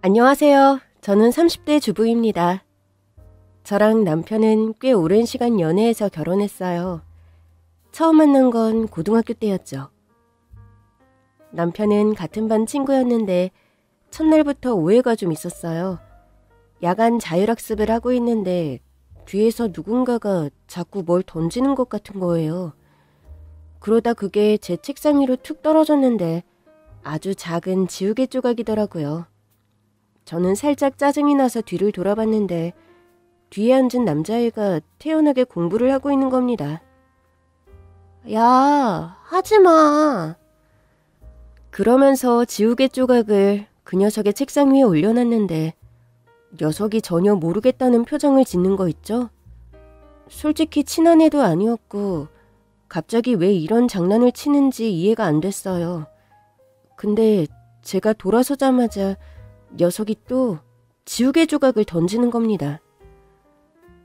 안녕하세요. 저는 30대 주부입니다. 저랑 남편은 꽤 오랜 시간 연애해서 결혼했어요. 처음 만난 건 고등학교 때였죠. 남편은 같은 반 친구였는데 첫날부터 오해가 좀 있었어요. 야간 자율학습을 하고 있는데 뒤에서 누군가가 자꾸 뭘 던지는 것 같은 거예요. 그러다 그게 제 책상 위로 툭 떨어졌는데 아주 작은 지우개 조각이더라고요. 저는 살짝 짜증이 나서 뒤를 돌아봤는데 뒤에 앉은 남자애가 태연하게 공부를 하고 있는 겁니다. 야, 하지마. 그러면서 지우개 조각을 그 녀석의 책상 위에 올려놨는데 녀석이 전혀 모르겠다는 표정을 짓는 거 있죠? 솔직히 친한 애도 아니었고 갑자기 왜 이런 장난을 치는지 이해가 안 됐어요. 근데 제가 돌아서자마자 녀석이 또 지우개 조각을 던지는 겁니다.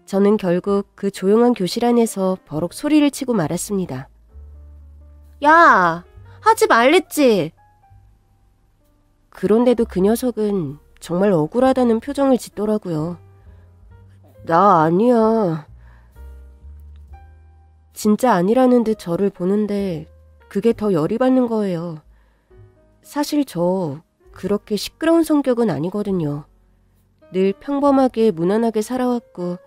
저는 결국 그 조용한 교실 안에서 버럭 소리를 치고 말았습니다. 야, 하지 말랬지. 그런데도 그 녀석은 정말 억울하다는 표정을 짓더라고요. 나 아니야. 진짜 아니라는 듯 저를 보는데 그게 더 열이 받는 거예요. 사실 저 그렇게 시끄러운 성격은 아니거든요. 늘 평범하게 무난하게 살아왔고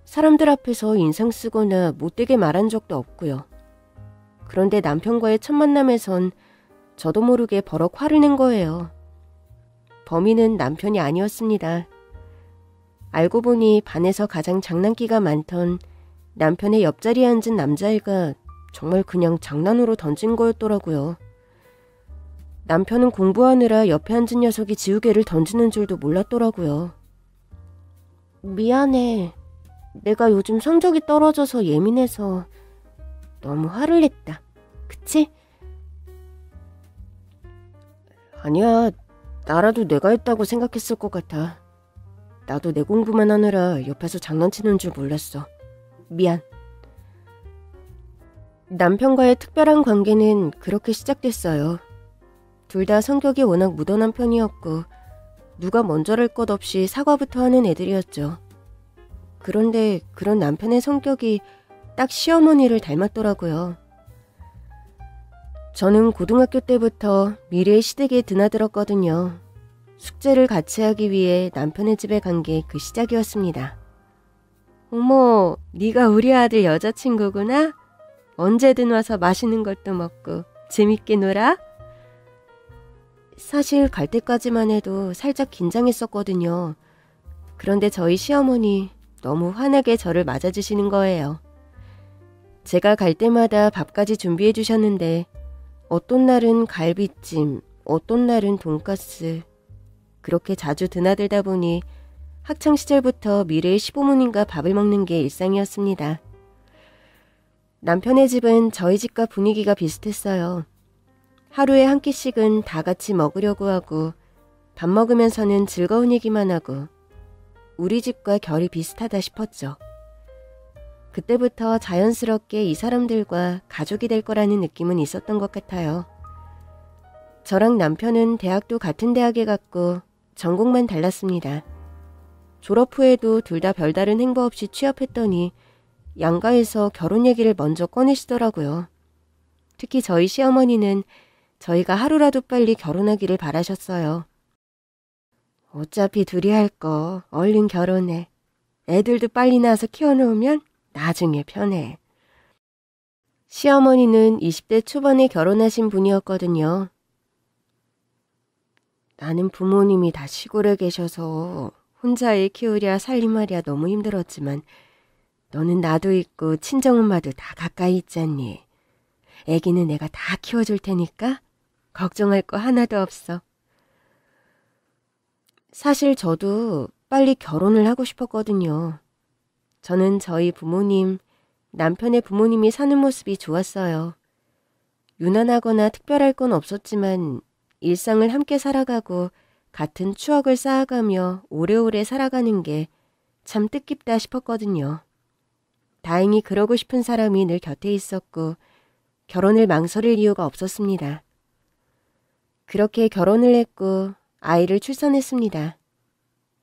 사람들 앞에서 인상 쓰거나 못되게 말한 적도 없고요. 그런데 남편과의 첫 만남에선 저도 모르게 버럭 화를 낸 거예요. 범인은 남편이 아니었습니다. 알고 보니 반에서 가장 장난기가 많던 남편의 옆자리에 앉은 남자애가 정말 그냥 장난으로 던진 거였더라고요. 남편은 공부하느라 옆에 앉은 녀석이 지우개를 던지는 줄도 몰랐더라고요. 미안해. 내가 요즘 성적이 떨어져서 예민해서 너무 화를 냈다. 그치? 아니야. 나라도 내가 했다고 생각했을 것 같아. 나도 내 공부만 하느라 옆에서 장난치는 줄 몰랐어. 미안. 남편과의 특별한 관계는 그렇게 시작됐어요. 둘 다 성격이 워낙 무던한 편이었고 누가 먼저랄 것 없이 사과부터 하는 애들이었죠. 그런데 그런 남편의 성격이 딱 시어머니를 닮았더라고요. 저는 고등학교 때부터 미래의 시댁에 드나들었거든요. 숙제를 같이 하기 위해 남편의 집에 간 게 그 시작이었습니다. 어머, 네가 우리 아들 여자친구구나? 언제든 와서 맛있는 것도 먹고 재밌게 놀아? 사실 갈 때까지만 해도 살짝 긴장했었거든요. 그런데 저희 시어머니 너무 환하게 저를 맞아주시는 거예요. 제가 갈 때마다 밥까지 준비해 주셨는데 어떤 날은 갈비찜, 어떤 날은 돈가스. 그렇게 자주 드나들다 보니 학창시절부터 미래의 시부모님과 밥을 먹는 게 일상이었습니다. 남편의 집은 저희 집과 분위기가 비슷했어요. 하루에 한 끼씩은 다 같이 먹으려고 하고 밥 먹으면서는 즐거운 얘기만 하고 우리 집과 결이 비슷하다 싶었죠. 그때부터 자연스럽게 이 사람들과 가족이 될 거라는 느낌은 있었던 것 같아요. 저랑 남편은 대학도 같은 대학에 갔고 전공만 달랐습니다. 졸업 후에도 둘 다 별다른 행보 없이 취업했더니 양가에서 결혼 얘기를 먼저 꺼내시더라고요. 특히 저희 시어머니는 저희가 하루라도 빨리 결혼하기를 바라셨어요. 어차피 둘이 할 거 얼른 결혼해. 애들도 빨리 낳아서 키워놓으면 나중에 편해. 시어머니는 20대 초반에 결혼하신 분이었거든요. 나는 부모님이 다 시골에 계셔서 혼자 애 키우랴 살림하랴 너무 힘들었지만 너는 나도 있고 친정엄마도 다 가까이 있잖니. 애기는 내가 다 키워줄 테니까 걱정할 거 하나도 없어. 사실 저도 빨리 결혼을 하고 싶었거든요. 저는 저희 부모님, 남편의 부모님이 사는 모습이 좋았어요. 유난하거나 특별할 건 없었지만 일상을 함께 살아가고 같은 추억을 쌓아가며 오래오래 살아가는 게 참 뜻깊다 싶었거든요. 다행히 그러고 싶은 사람이 늘 곁에 있었고 결혼을 망설일 이유가 없었습니다. 그렇게 결혼을 했고 아이를 출산했습니다.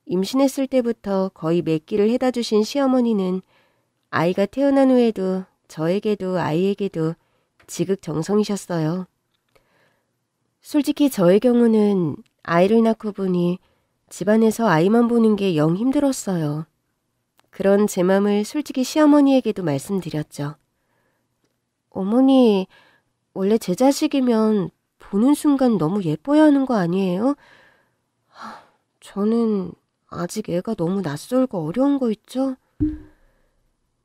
임신했을 때부터 거의 매 끼를 해다 주신 시어머니는 아이가 태어난 후에도 저에게도 아이에게도 지극정성이셨어요. 솔직히 저의 경우는 아이를 낳고 보니 집안에서 아이만 보는 게 영 힘들었어요. 그런 제 맘을 솔직히 시어머니에게도 말씀드렸죠. 어머니, 원래 제 자식이면 보는 순간 너무 예뻐야 하는 거 아니에요? 저는 아직 애가 너무 낯설고 어려운 거 있죠?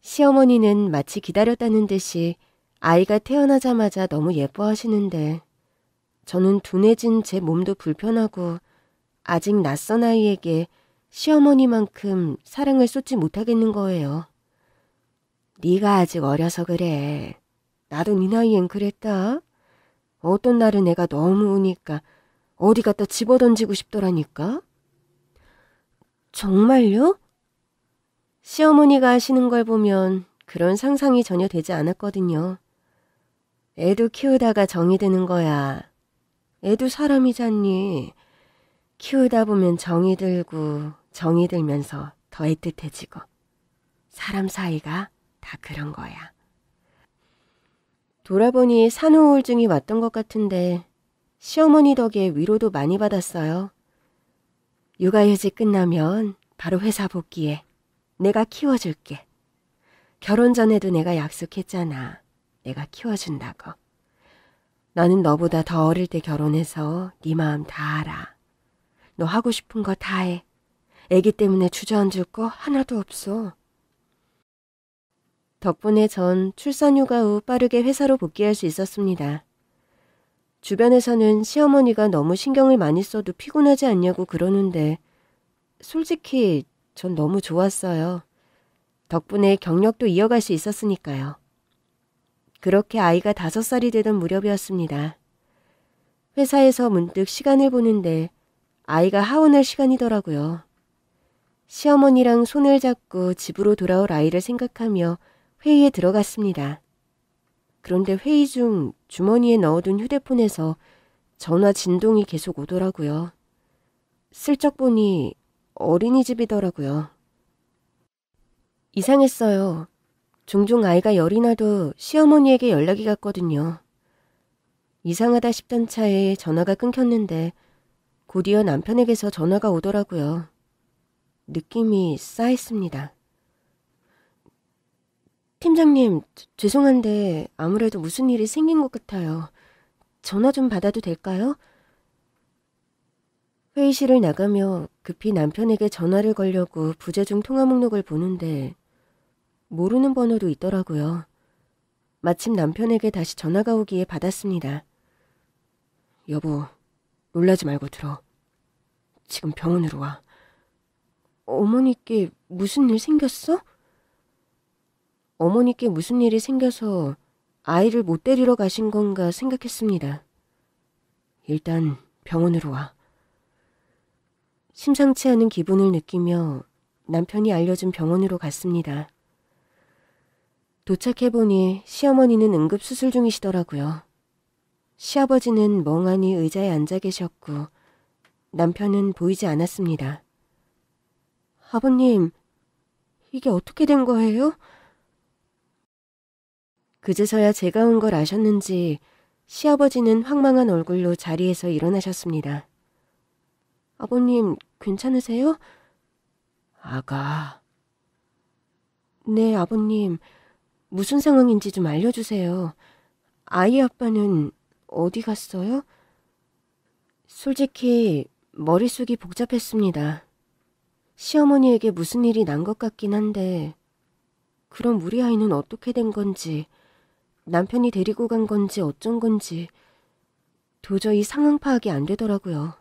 시어머니는 마치 기다렸다는 듯이 아이가 태어나자마자 너무 예뻐하시는데 저는 둔해진 제 몸도 불편하고 아직 낯선 아이에게 시어머니만큼 사랑을 쏟지 못하겠는 거예요. 네가 아직 어려서 그래. 나도 네 나이엔 그랬다. 어떤 날은 애가 너무 우니까 어디 갖다 집어던지고 싶더라니까. 정말요? 시어머니가 하시는 걸 보면 그런 상상이 전혀 되지 않았거든요. 애도 키우다가 정이 드는 거야. 애도 사람이잖니. 키우다 보면 정이 들고 정이 들면서 더 애틋해지고. 사람 사이가 다 그런 거야. 돌아보니 산후 우울증이 왔던 것 같은데 시어머니 덕에 위로도 많이 받았어요. 육아휴직 끝나면 바로 회사 복귀해. 내가 키워줄게. 결혼 전에도 내가 약속했잖아. 내가 키워준다고. 나는 너보다 더 어릴 때 결혼해서 네 마음 다 알아. 너 하고 싶은 거 다 해. 애기 때문에 주저앉을 거 하나도 없어. 덕분에 전 출산휴가 후 빠르게 회사로 복귀할 수 있었습니다. 주변에서는 시어머니가 너무 신경을 많이 써도 피곤하지 않냐고 그러는데 솔직히 전 너무 좋았어요. 덕분에 경력도 이어갈 수 있었으니까요. 그렇게 아이가 5살이 되던 무렵이었습니다. 회사에서 문득 시간을 보는데 아이가 하원할 시간이더라고요. 시어머니랑 손을 잡고 집으로 돌아올 아이를 생각하며 회의에 들어갔습니다. 그런데 회의 중 주머니에 넣어둔 휴대폰에서 전화 진동이 계속 오더라고요. 슬쩍 보니 어린이집이더라고요. 이상했어요. 종종 아이가 열이 나도 시어머니에게 연락이 갔거든요. 이상하다 싶던 차에 전화가 끊겼는데 곧이어 남편에게서 전화가 오더라고요. 느낌이 싸했습니다. 팀장님, 죄송한데 아무래도 무슨 일이 생긴 것 같아요. 전화 좀 받아도 될까요? 회의실을 나가며 급히 남편에게 전화를 걸려고 부재중 통화 목록을 보는데 모르는 번호도 있더라고요. 마침 남편에게 다시 전화가 오기에 받았습니다. 여보, 놀라지 말고 들어. 지금 병원으로 와. 어머니께 무슨 일 생겼어? 어머니께 무슨 일이 생겨서 아이를 못 데리러 가신 건가 생각했습니다. 일단 병원으로 와. 심상치 않은 기분을 느끼며 남편이 알려준 병원으로 갔습니다. 도착해보니 시어머니는 응급수술 중이시더라고요. 시아버지는 멍하니 의자에 앉아 계셨고 남편은 보이지 않았습니다. 아버님, 이게 어떻게 된 거예요? 그제서야 제가 온 걸 아셨는지 시아버지는 황망한 얼굴로 자리에서 일어나셨습니다. 아버님, 괜찮으세요? 아가. 네, 아버님. 무슨 상황인지 좀 알려주세요. 아이 아빠는 어디 갔어요? 솔직히 머릿속이 복잡했습니다. 시어머니에게 무슨 일이 난 것 같긴 한데 그럼 우리 아이는 어떻게 된 건지 남편이 데리고 간 건지 어쩐 건지 도저히 상황 파악이 안 되더라고요.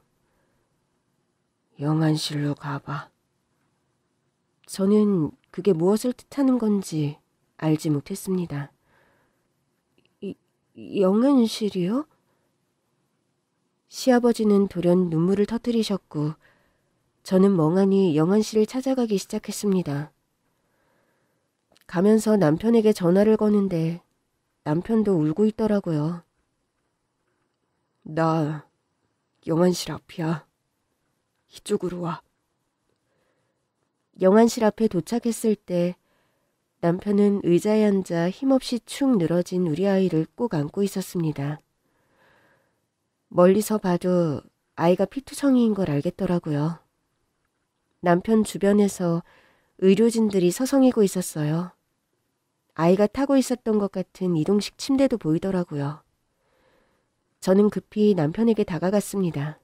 영안실로 가봐. 저는 그게 무엇을 뜻하는 건지 알지 못했습니다. 영안실이요? 시아버지는 돌연 눈물을 터뜨리셨고 저는 멍하니 영안실을 찾아가기 시작했습니다. 가면서 남편에게 전화를 거는데 남편도 울고 있더라고요. 나 영안실 앞이야. 이쪽으로 와. 영안실 앞에 도착했을 때 남편은 의자에 앉아 힘없이 축 늘어진 우리 아이를 꼭 안고 있었습니다. 멀리서 봐도 아이가 피투성이인 걸 알겠더라고요. 남편 주변에서 의료진들이 서성이고 있었어요. 아이가 타고 있었던 것 같은 이동식 침대도 보이더라고요. 저는 급히 남편에게 다가갔습니다.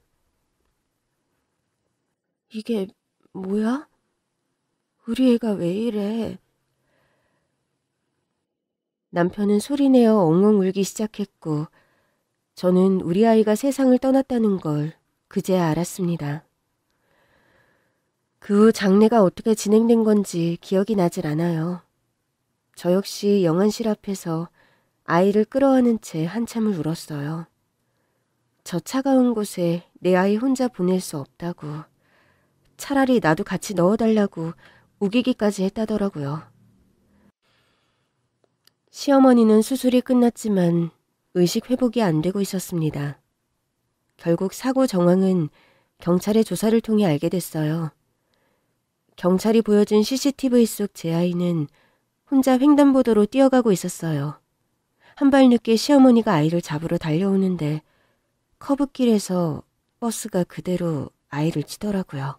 이게 뭐야? 우리 애가 왜 이래? 남편은 소리내어 엉엉 울기 시작했고 저는 우리 아이가 세상을 떠났다는 걸 그제야 알았습니다. 그 후 장례가 어떻게 진행된 건지 기억이 나질 않아요. 저 역시 영안실 앞에서 아이를 끌어안은 채 한참을 울었어요. 저 차가운 곳에 내 아이 혼자 보낼 수 없다고, 차라리 나도 같이 넣어달라고 우기기까지 했다더라고요. 시어머니는 수술이 끝났지만 의식 회복이 안 되고 있었습니다. 결국 사고 정황은 경찰의 조사를 통해 알게 됐어요. 경찰이 보여준 CCTV 속 제 아이는 혼자 횡단보도로 뛰어가고 있었어요. 한 발 늦게 시어머니가 아이를 잡으러 달려오는데 커브길에서 버스가 그대로 아이를 치더라고요.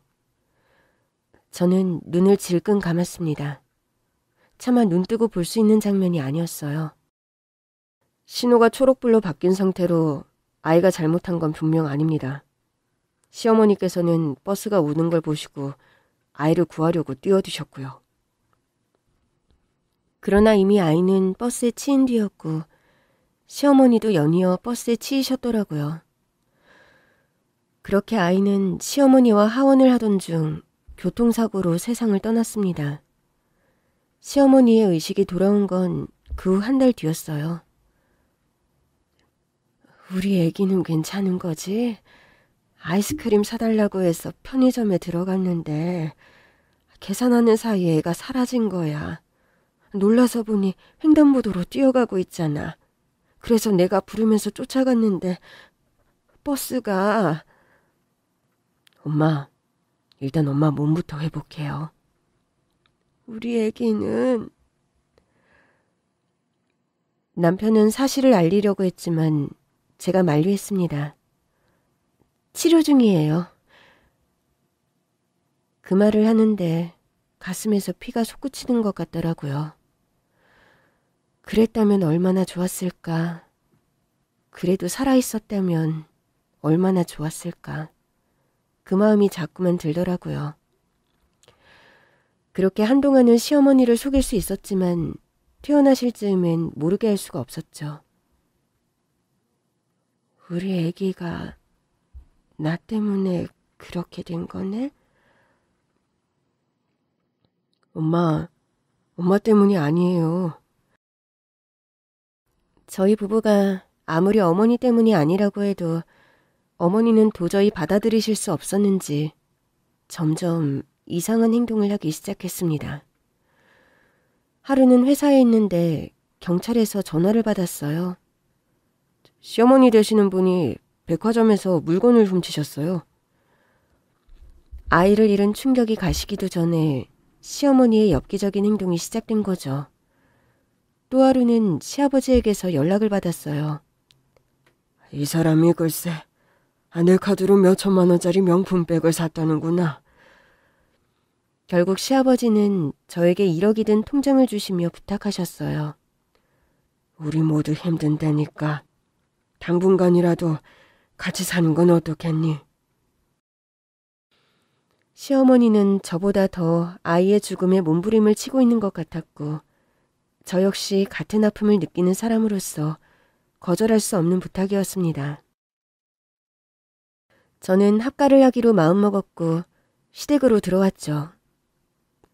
저는 눈을 질끈 감았습니다. 차마 눈 뜨고 볼 수 있는 장면이 아니었어요. 신호가 초록불로 바뀐 상태로 아이가 잘못한 건 분명 아닙니다. 시어머니께서는 버스가 우는 걸 보시고 아이를 구하려고 뛰어드셨고요. 그러나 이미 아이는 버스에 치인 뒤였고 시어머니도 연이어 버스에 치이셨더라고요. 그렇게 아이는 시어머니와 하원을 하던 중 교통사고로 세상을 떠났습니다. 시어머니의 의식이 돌아온 건 그 후 한 달 뒤였어요. 우리 애기는 괜찮은 거지? 아이스크림 사달라고 해서 편의점에 들어갔는데 계산하는 사이에 애가 사라진 거야. 놀라서 보니 횡단보도로 뛰어가고 있잖아. 그래서 내가 부르면서 쫓아갔는데 버스가... 엄마, 일단 엄마 몸부터 회복해요. 우리 애기는... 남편은 사실을 알리려고 했지만 제가 만류했습니다. 치료 중이에요. 그 말을 하는데 가슴에서 피가 솟구치는 것 같더라고요. 그랬다면 얼마나 좋았을까. 그래도 살아있었다면 얼마나 좋았을까. 그 마음이 자꾸만 들더라고요. 그렇게 한동안은 시어머니를 속일 수 있었지만 퇴원하실 즈음엔 모르게 할 수가 없었죠. 우리 애기가 나 때문에 그렇게 된 거네? 엄마 때문이 아니에요. 저희 부부가 아무리 어머니 때문이 아니라고 해도 어머니는 도저히 받아들이실 수 없었는지 점점 이상한 행동을 하기 시작했습니다. 하루는 회사에 있는데 경찰에서 전화를 받았어요. 시어머니 되시는 분이 백화점에서 물건을 훔치셨어요. 아이를 잃은 충격이 가시기도 전에 시어머니의 엽기적인 행동이 시작된 거죠. 또 하루는 시아버지에게서 연락을 받았어요. 이 사람이 글쎄 아내 카드로 몇 천만 원짜리 명품백을 샀다는구나. 결국 시아버지는 저에게 1억이 든 통장을 주시며 부탁하셨어요. 우리 모두 힘든다니까 당분간이라도 같이 사는 건 어떻겠니? 시어머니는 저보다 더 아이의 죽음에 몸부림을 치고 있는 것 같았고 저 역시 같은 아픔을 느끼는 사람으로서 거절할 수 없는 부탁이었습니다. 저는 합가를 하기로 마음먹었고 시댁으로 들어왔죠.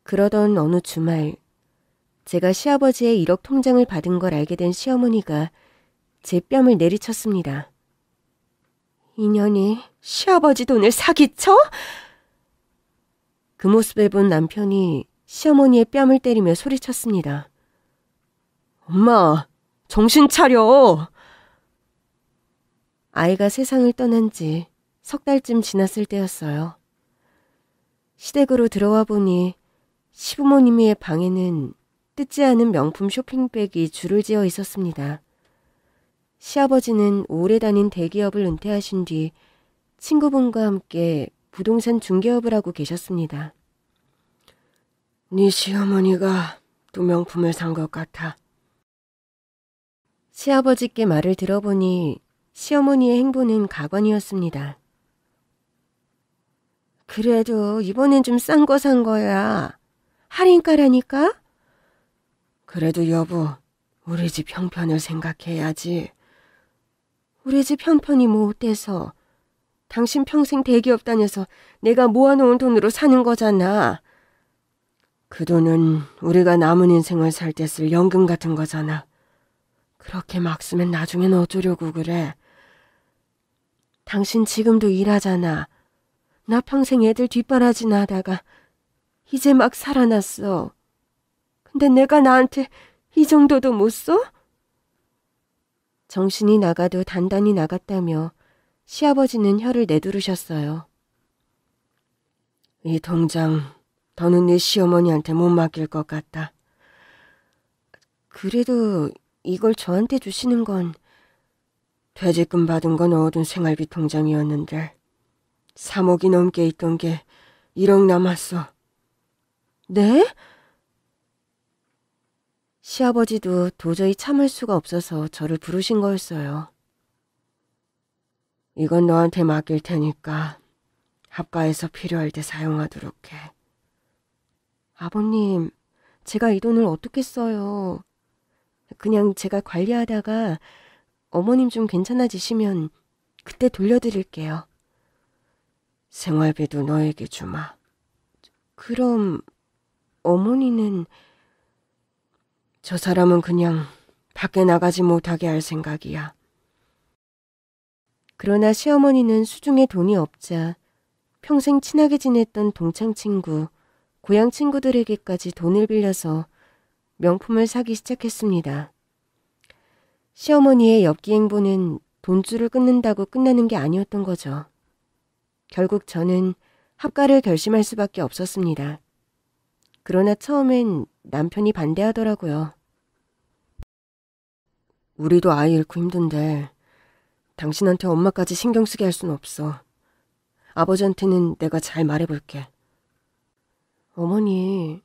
그러던 어느 주말 제가 시아버지의 1억 통장을 받은 걸 알게 된 시어머니가 제 뺨을 내리쳤습니다. 이년이 시아버지 돈을 사기쳐? 그 모습을 본 남편이 시어머니의 뺨을 때리며 소리쳤습니다. 엄마, 정신 차려! 아이가 세상을 떠난 지 3달쯤 지났을 때였어요. 시댁으로 들어와 보니 시부모님의 방에는 뜯지 않은 명품 쇼핑백이 줄을 지어 있었습니다. 시아버지는 오래 다닌 대기업을 은퇴하신 뒤 친구분과 함께 부동산 중개업을 하고 계셨습니다. 네 시어머니가 또 명품을 산 것 같아. 시아버지께 말을 들어보니 시어머니의 행보는 가관이었습니다. 그래도 이번엔 좀 싼 거 산 거야. 할인가라니까? 그래도 여보, 우리 집 형편을 생각해야지. 우리 집 형편이 뭐 어때서? 당신 평생 대기업 다녀서 내가 모아놓은 돈으로 사는 거잖아. 그 돈은 우리가 남은 인생을 살 때 쓸 연금 같은 거잖아. 그렇게 막 쓰면 나중엔 어쩌려고 그래. 당신 지금도 일하잖아. 나 평생 애들 뒷바라지나 하다가 이제 막 살아났어. 근데 내가 나한테 이 정도도 못 써? 정신이 나가도 단단히 나갔다며 시아버지는 혀를 내두르셨어요. 이 통장 더는 네 시어머니한테 못 맡길 것 같다. 그래도 이걸 저한테 주시는 건 퇴직금 받은 건 얻은 생활비 통장이었는데 3억이 넘게 있던 게 1억 남았어. 네? 시아버지도 도저히 참을 수가 없어서 저를 부르신 거였어요. 이건 너한테 맡길 테니까 합가해서 필요할 때 사용하도록 해. 아버님, 제가 이 돈을 어떻게 써요? 그냥 제가 관리하다가 어머님 좀 괜찮아지시면 그때 돌려드릴게요. 생활비도 너에게 주마. 그럼 어머니는? 저 사람은 그냥 밖에 나가지 못하게 할 생각이야. 그러나 시어머니는 수중에 돈이 없자 평생 친하게 지냈던 동창 친구, 고향 친구들에게까지 돈을 빌려서 명품을 사기 시작했습니다. 시어머니의 엽기 행보는 돈줄을 끊는다고 끝나는 게 아니었던 거죠. 결국 저는 합가를 결심할 수밖에 없었습니다. 그러나 처음엔 남편이 반대하더라고요. 우리도 아이 잃고 힘든데 당신한테 엄마까지 신경 쓰게 할 순 없어. 아버지한테는 내가 잘 말해볼게. 어머니,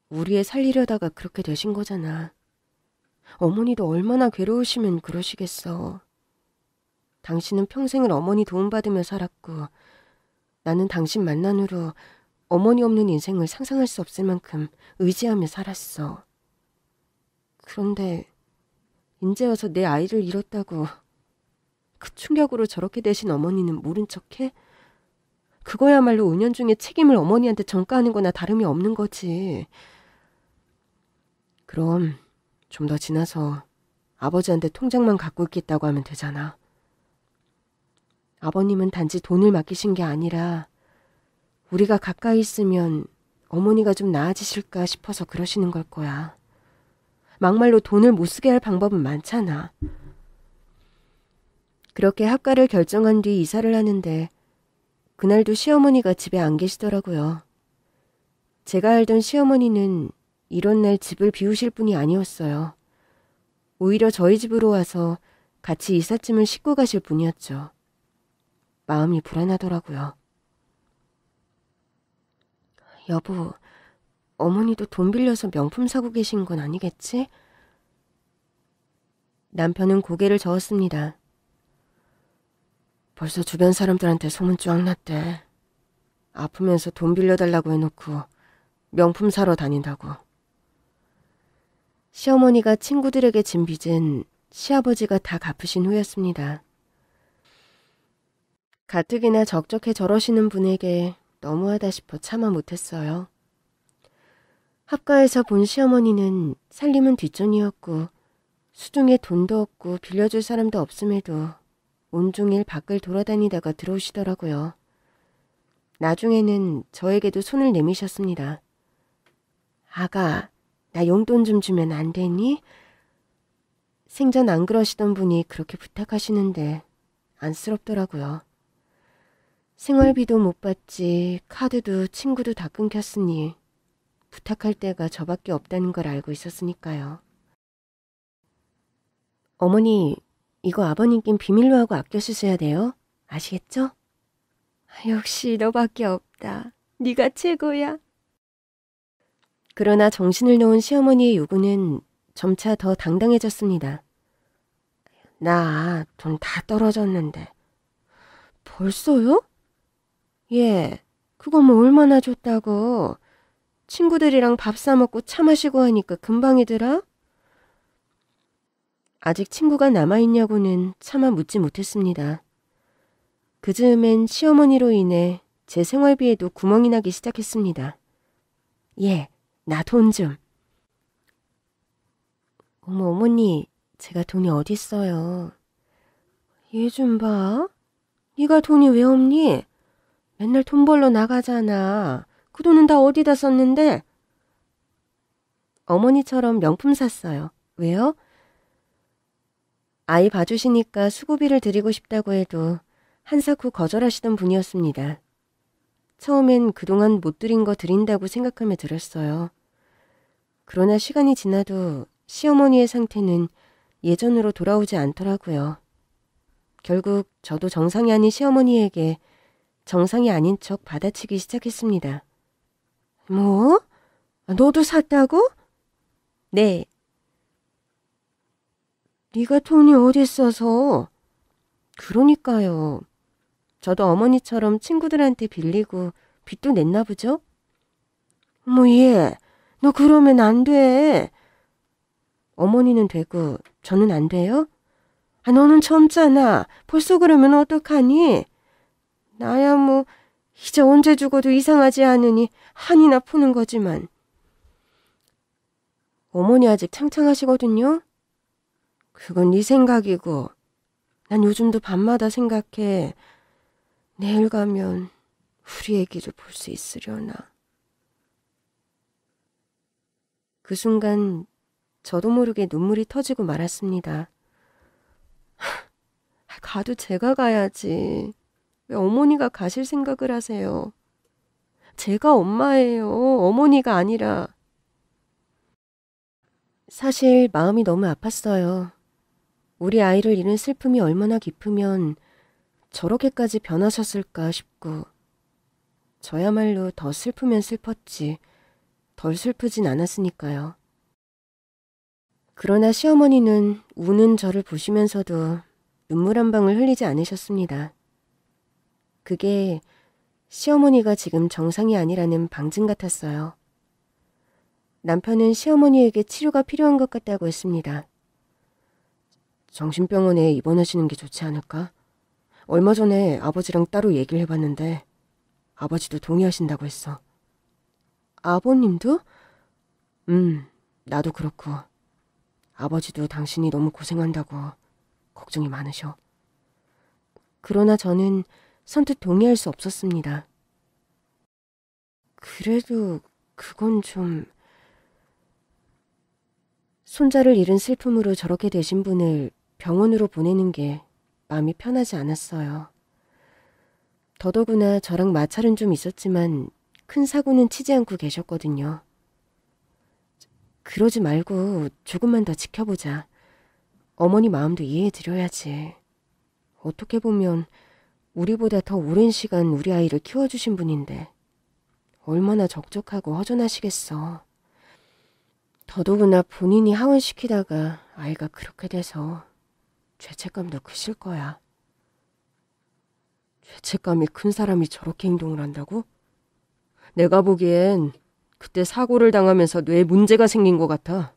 우리 애 살리려다가 그렇게 되신 거잖아. 어머니도 얼마나 괴로우시면 그러시겠어. 당신은 평생을 어머니 도움받으며 살았고 나는 당신 만난 후로 어머니 없는 인생을 상상할 수 없을 만큼 의지하며 살았어. 그런데 이제 와서 내 아이를 잃었다고 그 충격으로 저렇게 되신 어머니는 모른 척해? 그거야말로 은연중에 책임을 어머니한테 전가하는 거나 다름이 없는 거지. 그럼 좀 더 지나서 아버지한테 통장만 갖고 있겠다고 하면 되잖아. 아버님은 단지 돈을 맡기신 게 아니라 우리가 가까이 있으면 어머니가 좀 나아지실까 싶어서 그러시는 걸 거야. 막말로 돈을 못 쓰게 할 방법은 많잖아. 그렇게 합가를 결정한 뒤 이사를 하는데 그날도 시어머니가 집에 안 계시더라고요. 제가 알던 시어머니는 이런 날 집을 비우실 분이 아니었어요. 오히려 저희 집으로 와서 같이 이삿짐을 싣고 가실 분이었죠. 마음이 불안하더라고요. 여보, 어머니도 돈 빌려서 명품 사고 계신 건 아니겠지? 남편은 고개를 저었습니다. 벌써 주변 사람들한테 소문 쫙 났대. 아프면서 돈 빌려달라고 해놓고 명품 사러 다닌다고. 시어머니가 친구들에게 진 빚은 시아버지가 다 갚으신 후였습니다. 가뜩이나 적적해 저러시는 분에게 너무하다 싶어 참아 못했어요. 합가에서 본 시어머니는 살림은 뒷전이었고 수중에 돈도 없고 빌려줄 사람도 없음에도 온종일 밖을 돌아다니다가 들어오시더라고요. 나중에는 저에게도 손을 내미셨습니다. 아가, 나 용돈 좀 주면 안 되니? 생전 안 그러시던 분이 그렇게 부탁하시는데 안쓰럽더라고요. 생활비도 못 받지, 카드도 친구도 다 끊겼으니 부탁할 데가 저밖에 없다는 걸 알고 있었으니까요. 어머니, 이거 아버님께 비밀로 하고 아껴 쓰셔야 돼요. 아시겠죠? 역시 너밖에 없다. 네가 최고야. 그러나 정신을 놓은 시어머니의 요구는 점차 더 당당해졌습니다. 나 돈 다 떨어졌는데. 벌써요? 예, 그거 뭐 얼마나 줬다고. 친구들이랑 밥 사 먹고 차 마시고 하니까 금방이더라. 아직 친구가 남아있냐고는 차마 묻지 못했습니다. 그 즈음엔 시어머니로 인해 제 생활비에도 구멍이 나기 시작했습니다. 예, 나 돈 좀. 어머니, 제가 돈이 어딨어요. 얘 좀 봐. 네가 돈이 왜 없니? 맨날 돈 벌러 나가잖아. 그 돈은 다 어디다 썼는데? 어머니처럼 명품 샀어요. 왜요? 아이 봐주시니까 수고비를 드리고 싶다고 해도 한사코 거절하시던 분이었습니다. 처음엔 그동안 못 드린 거 드린다고 생각하며 들었어요. 그러나 시간이 지나도 시어머니의 상태는 예전으로 돌아오지 않더라고요. 결국 저도 정상이 아닌 시어머니에게 정상이 아닌 척 받아치기 시작했습니다. 뭐? 너도 샀다고? 네. 네가 돈이 어디 있어서? 그러니까요. 저도 어머니처럼 친구들한테 빌리고 빚도 냈나 보죠? 얘, 너 그러면 안 돼. 어머니는 되고 저는 안 돼요? 너는 젊잖아. 벌써 그러면 어떡하니? 나야 뭐 이제 언제 죽어도 이상하지 않으니 한이나 푸는 거지만. 어머니 아직 창창하시거든요. 그건 네 생각이고 난 요즘도 밤마다 생각해. 내일 가면 우리 애기를 볼 수 있으려나. 그 순간 저도 모르게 눈물이 터지고 말았습니다. 가도 제가 가야지. 왜 어머니가 가실 생각을 하세요? 제가 엄마예요. 어머니가 아니라. 사실 마음이 너무 아팠어요. 우리 아이를 잃은 슬픔이 얼마나 깊으면 저렇게까지 변하셨을까 싶고 저야말로 더 슬프면 슬펐지 덜 슬프진 않았으니까요. 그러나 시어머니는 우는 저를 보시면서도 눈물 한 방울 흘리지 않으셨습니다. 그게 시어머니가 지금 정상이 아니라는 방증 같았어요. 남편은 시어머니에게 치료가 필요한 것 같다고 했습니다. 정신병원에 입원하시는 게 좋지 않을까? 얼마 전에 아버지랑 따로 얘기를 해봤는데 아버지도 동의하신다고 했어. 아버님도? 나도 그렇고 아버지도 당신이 너무 고생한다고 걱정이 많으셔. 그러나 저는 선뜻 동의할 수 없었습니다. 그래도 그건 좀... 손자를 잃은 슬픔으로 저렇게 되신 분을 병원으로 보내는 게 마음이 편하지 않았어요. 더더구나 저랑 마찰은 좀 있었지만 큰 사고는 치지 않고 계셨거든요. 그러지 말고 조금만 더 지켜보자. 어머니 마음도 이해해드려야지. 어떻게 보면 우리보다 더 오랜 시간 우리 아이를 키워주신 분인데 얼마나 적적하고 허전하시겠어. 더더구나 본인이 하원시키다가 아이가 그렇게 돼서 죄책감도 크실 거야. 죄책감이 큰 사람이 저렇게 행동을 한다고? 내가 보기엔 그때 사고를 당하면서 뇌에 문제가 생긴 것 같아.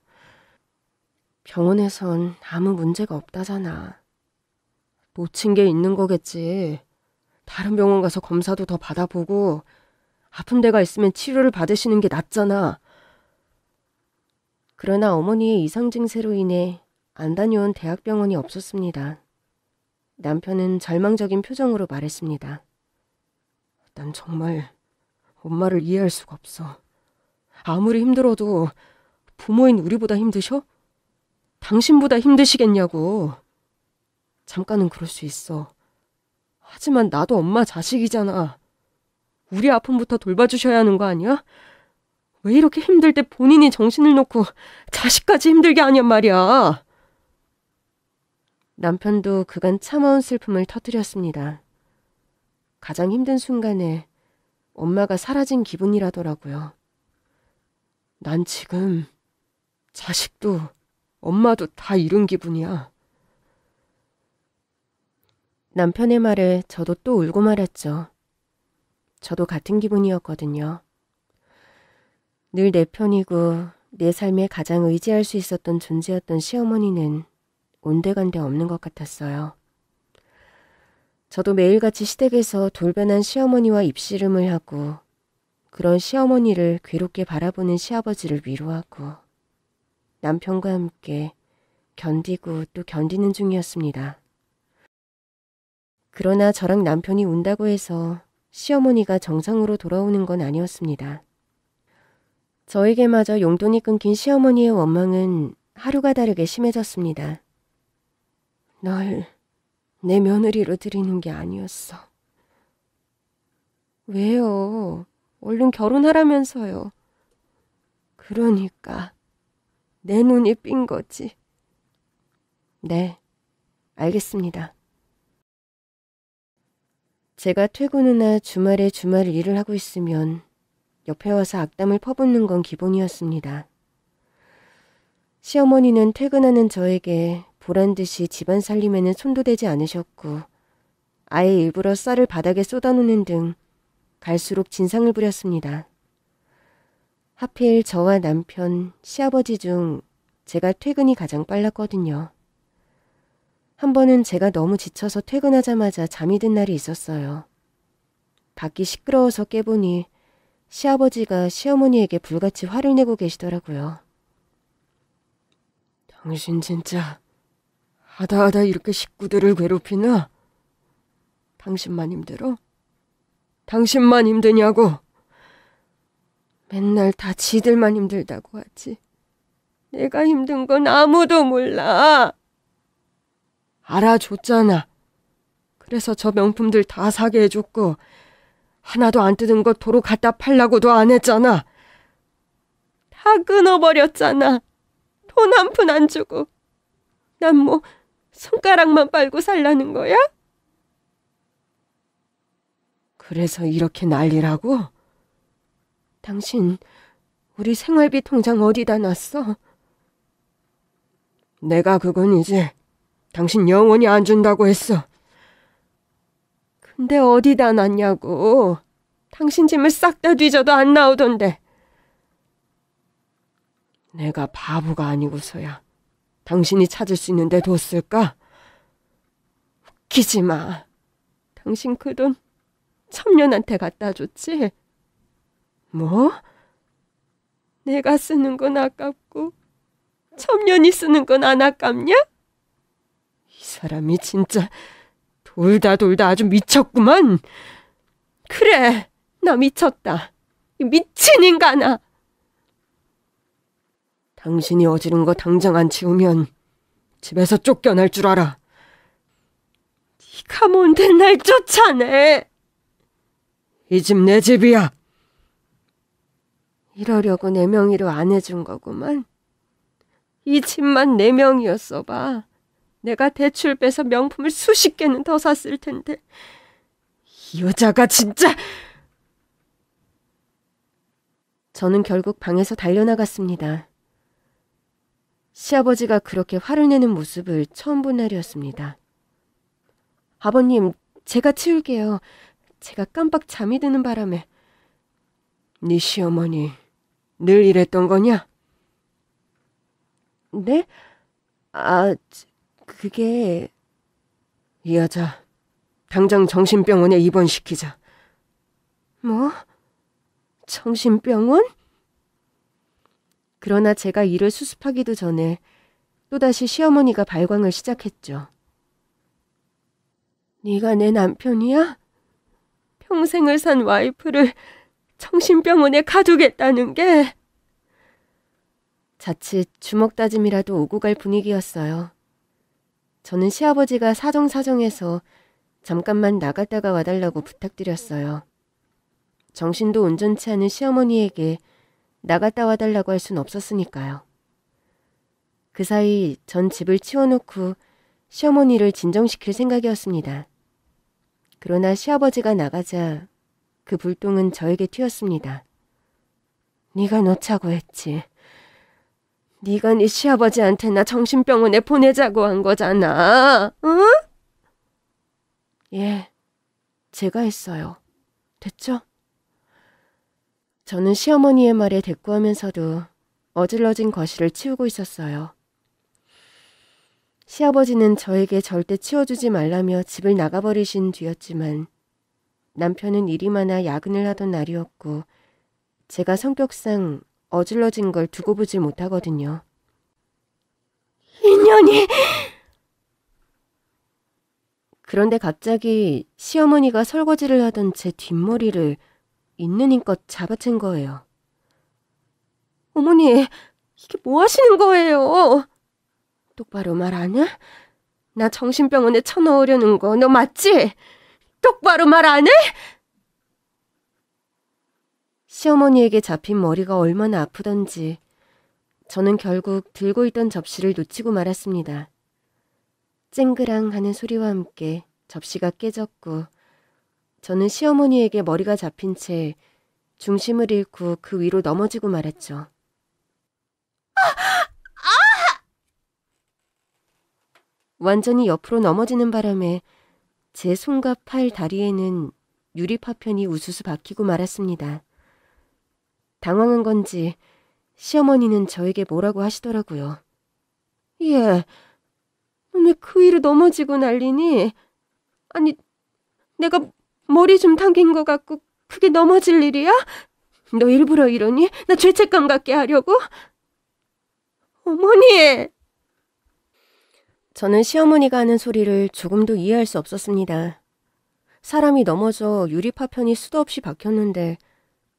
병원에선 아무 문제가 없다잖아. 놓친 게 있는 거겠지. 다른 병원 가서 검사도 더 받아보고 아픈 데가 있으면 치료를 받으시는 게 낫잖아. 그러나 어머니의 이상 증세로 인해 안 다녀온 대학병원이 없었습니다. 남편은 절망적인 표정으로 말했습니다. 난 정말 엄마를 이해할 수가 없어. 아무리 힘들어도 부모인 우리보다 힘드셔? 당신보다 힘드시겠냐고. 잠깐은 그럴 수 있어. 하지만 나도 엄마 자식이잖아. 우리 아픔부터 돌봐주셔야 하는 거 아니야? 왜 이렇게 힘들 때 본인이 정신을 놓고 자식까지 힘들게 하냔 말이야. 남편도 그간 참아온 슬픔을 터뜨렸습니다. 가장 힘든 순간에 엄마가 사라진 기분이라더라고요. 난 지금 자식도 엄마도 다 잃은 기분이야. 남편의 말에 저도 또 울고 말았죠. 저도 같은 기분이었거든요. 늘 내 편이고 내 삶에 가장 의지할 수 있었던 존재였던 시어머니는 온데간데 없는 것 같았어요. 저도 매일같이 시댁에서 돌변한 시어머니와 입씨름을 하고 그런 시어머니를 괴롭게 바라보는 시아버지를 위로하고 남편과 함께 견디고 또 견디는 중이었습니다. 그러나 저랑 남편이 운다고 해서 시어머니가 정상으로 돌아오는 건 아니었습니다. 저에게마저 용돈이 끊긴 시어머니의 원망은 하루가 다르게 심해졌습니다. 널 내 며느리로 들이는 게 아니었어. 왜요? 얼른 결혼하라면서요. 그러니까 내 눈이 삔 거지. 네, 알겠습니다. 제가 퇴근 후나 주말에 주말 일을 하고 있으면 옆에 와서 악담을 퍼붓는 건 기본이었습니다. 시어머니는 퇴근하는 저에게 보란듯이 집안 살림에는 손도 대지 않으셨고 아예 일부러 쌀을 바닥에 쏟아놓는 등 갈수록 진상을 부렸습니다. 하필 저와 남편, 시아버지 중 제가 퇴근이 가장 빨랐거든요. 한 번은 제가 너무 지쳐서 퇴근하자마자 잠이 든 날이 있었어요. 밖이 시끄러워서 깨보니 시아버지가 시어머니에게 불같이 화를 내고 계시더라고요. 당신 진짜 하다 이렇게 식구들을 괴롭히나? 당신만 힘들어? 당신만 힘드냐고? 맨날 다 지들만 힘들다고 하지. 내가 힘든 건 아무도 몰라. 알아줬잖아. 그래서 저 명품들 다 사게 해줬고 하나도 안 뜯은 거 도로 갖다 팔라고도 안 했잖아. 다 끊어버렸잖아. 돈 한 푼 안 주고. 난 뭐 손가락만 빨고 살라는 거야? 그래서 이렇게 난리라고? 당신 우리 생활비 통장 어디다 놨어? 내가 그건 이제 당신 영원히 안 준다고 했어. 근데 어디다 놨냐고. 당신 짐을 싹 다 뒤져도 안 나오던데. 내가 바보가 아니고서야 당신이 찾을 수 있는 데 뒀을까? 웃기지 마. 당신 그 돈 첨년한테 갖다 줬지? 뭐? 내가 쓰는 건 아깝고 첨년이 쓰는 건 안 아깝냐? 이 사람이 진짜 돌다 아주 미쳤구만. 그래, 나 미쳤다. 미친 인간아. 당신이 어지른 거 당장 안 치우면 집에서 쫓겨날 줄 알아. 네가 뭔데 날 쫓아내. 이 집 내 집이야. 이러려고 내 명의로 안 해준 거구만. 이 집만 내 명의였어 봐. 내가 대출 빼서 명품을 수십 개는 더 샀을 텐데. 이 여자가 진짜... 저는 결국 방에서 달려나갔습니다. 시아버지가 그렇게 화를 내는 모습을 처음 본 날이었습니다. 아버님, 제가 치울게요. 제가 깜빡 잠이 드는 바람에. 네 시어머니 늘 이랬던 거냐? 네? 그게... 이 여자 당장 정신병원에 입원시키자. 뭐? 정신병원? 그러나 제가 이를 수습하기도 전에 또다시 시어머니가 발광을 시작했죠. 네가 내 남편이야? 평생을 산 와이프를 정신병원에 가두겠다는 게? 자칫 주먹다짐이라도 오고 갈 분위기였어요. 저는 시아버지가 사정사정해서 잠깐만 나갔다가 와달라고 부탁드렸어요. 정신도 온전치 않은 시어머니에게 나갔다 와달라고 할 순 없었으니까요. 그 사이 전 집을 치워놓고 시어머니를 진정시킬 생각이었습니다. 그러나 시아버지가 나가자 그 불똥은 저에게 튀었습니다. 네가 놓자고 했지. 네가 네 시아버지한테 나 정신병원에 보내자고 한 거잖아. 응? 예, 제가 했어요. 됐죠? 저는 시어머니의 말에 대꾸하면서도 어질러진 거실을 치우고 있었어요. 시아버지는 저에게 절대 치워주지 말라며 집을 나가버리신 뒤였지만 남편은 일이 많아 야근을 하던 날이었고 제가 성격상 어질러진 걸 두고 보질 못하거든요. 인연이! 그런데 갑자기 시어머니가 설거지를 하던 제 뒷머리를 있는 힘껏 잡아챈 거예요. 어머니, 이게 뭐 하시는 거예요? 똑바로 말 안 해? 나 정신병원에 쳐넣으려는 거 너 맞지? 똑바로 말 안 해? 시어머니에게 잡힌 머리가 얼마나 아프던지 저는 결국 들고 있던 접시를 놓치고 말았습니다. 쨍그랑 하는 소리와 함께 접시가 깨졌고 저는 시어머니에게 머리가 잡힌 채 중심을 잃고 그 위로 넘어지고 말았죠. 완전히 옆으로 넘어지는 바람에 제 손과 팔, 다리에는 유리 파편이 우수수 박히고 말았습니다. 당황한 건지 시어머니는 저에게 뭐라고 하시더라고요. 예, 왜 그 위로 넘어지고 난리니? 아니, 내가 머리 좀 당긴 것 같고 그게 넘어질 일이야? 너 일부러 이러니? 나 죄책감 갖게 하려고? 어머니! 저는 시어머니가 하는 소리를 조금도 이해할 수 없었습니다. 사람이 넘어져 유리 파편이 수도 없이 박혔는데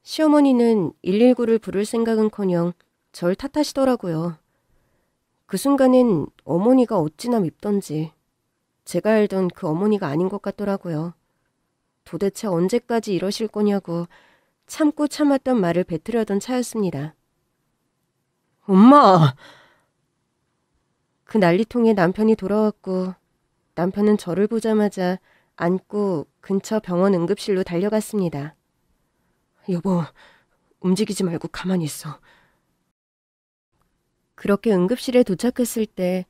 시어머니는 119를 부를 생각은커녕 절 탓하시더라고요. 그 순간엔 어머니가 어찌나 밉던지 제가 알던 그 어머니가 아닌 것 같더라고요. 도대체 언제까지 이러실 거냐고 참고 참았던 말을 뱉으려던 차였습니다. 엄마! 그 난리통에 남편이 돌아왔고 남편은 저를 보자마자 안고 근처 병원 응급실로 달려갔습니다. 여보, 움직이지 말고 가만히 있어. 그렇게 응급실에 도착했을 때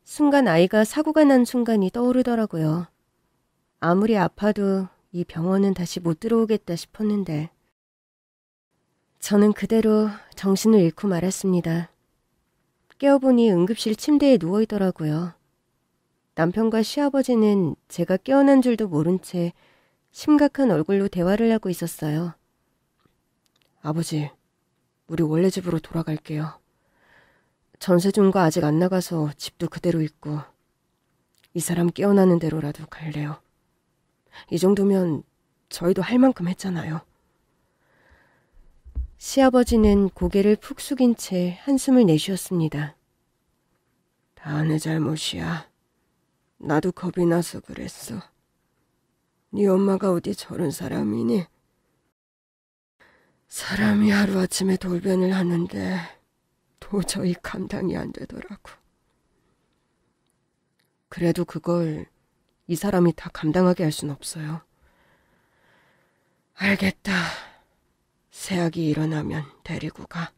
순간 아이가 사고가 난 순간이 떠오르더라고요. 아무리 아파도 이 병원은 다시 못 들어오겠다 싶었는데 저는 그대로 정신을 잃고 말았습니다. 깨어보니 응급실 침대에 누워있더라고요. 남편과 시아버지는 제가 깨어난 줄도 모른 채 심각한 얼굴로 대화를 하고 있었어요. 아버지, 우리 원래 집으로 돌아갈게요. 전세 준 거 아직 안 나가서 집도 그대로 있고 이 사람 깨어나는 대로라도 갈래요. 이 정도면 저희도 할 만큼 했잖아요. 시아버지는 고개를 푹 숙인 채 한숨을 내쉬었습니다. 다 내 잘못이야. 나도 겁이 나서 그랬어. 네 엄마가 어디 저런 사람이니? 사람이 하루아침에 돌변을 하는데 도저히 감당이 안 되더라고. 그래도 그걸 이 사람이 다 감당하게 할 순 없어요. 알겠다. 새악이 일어나면 데리고 가.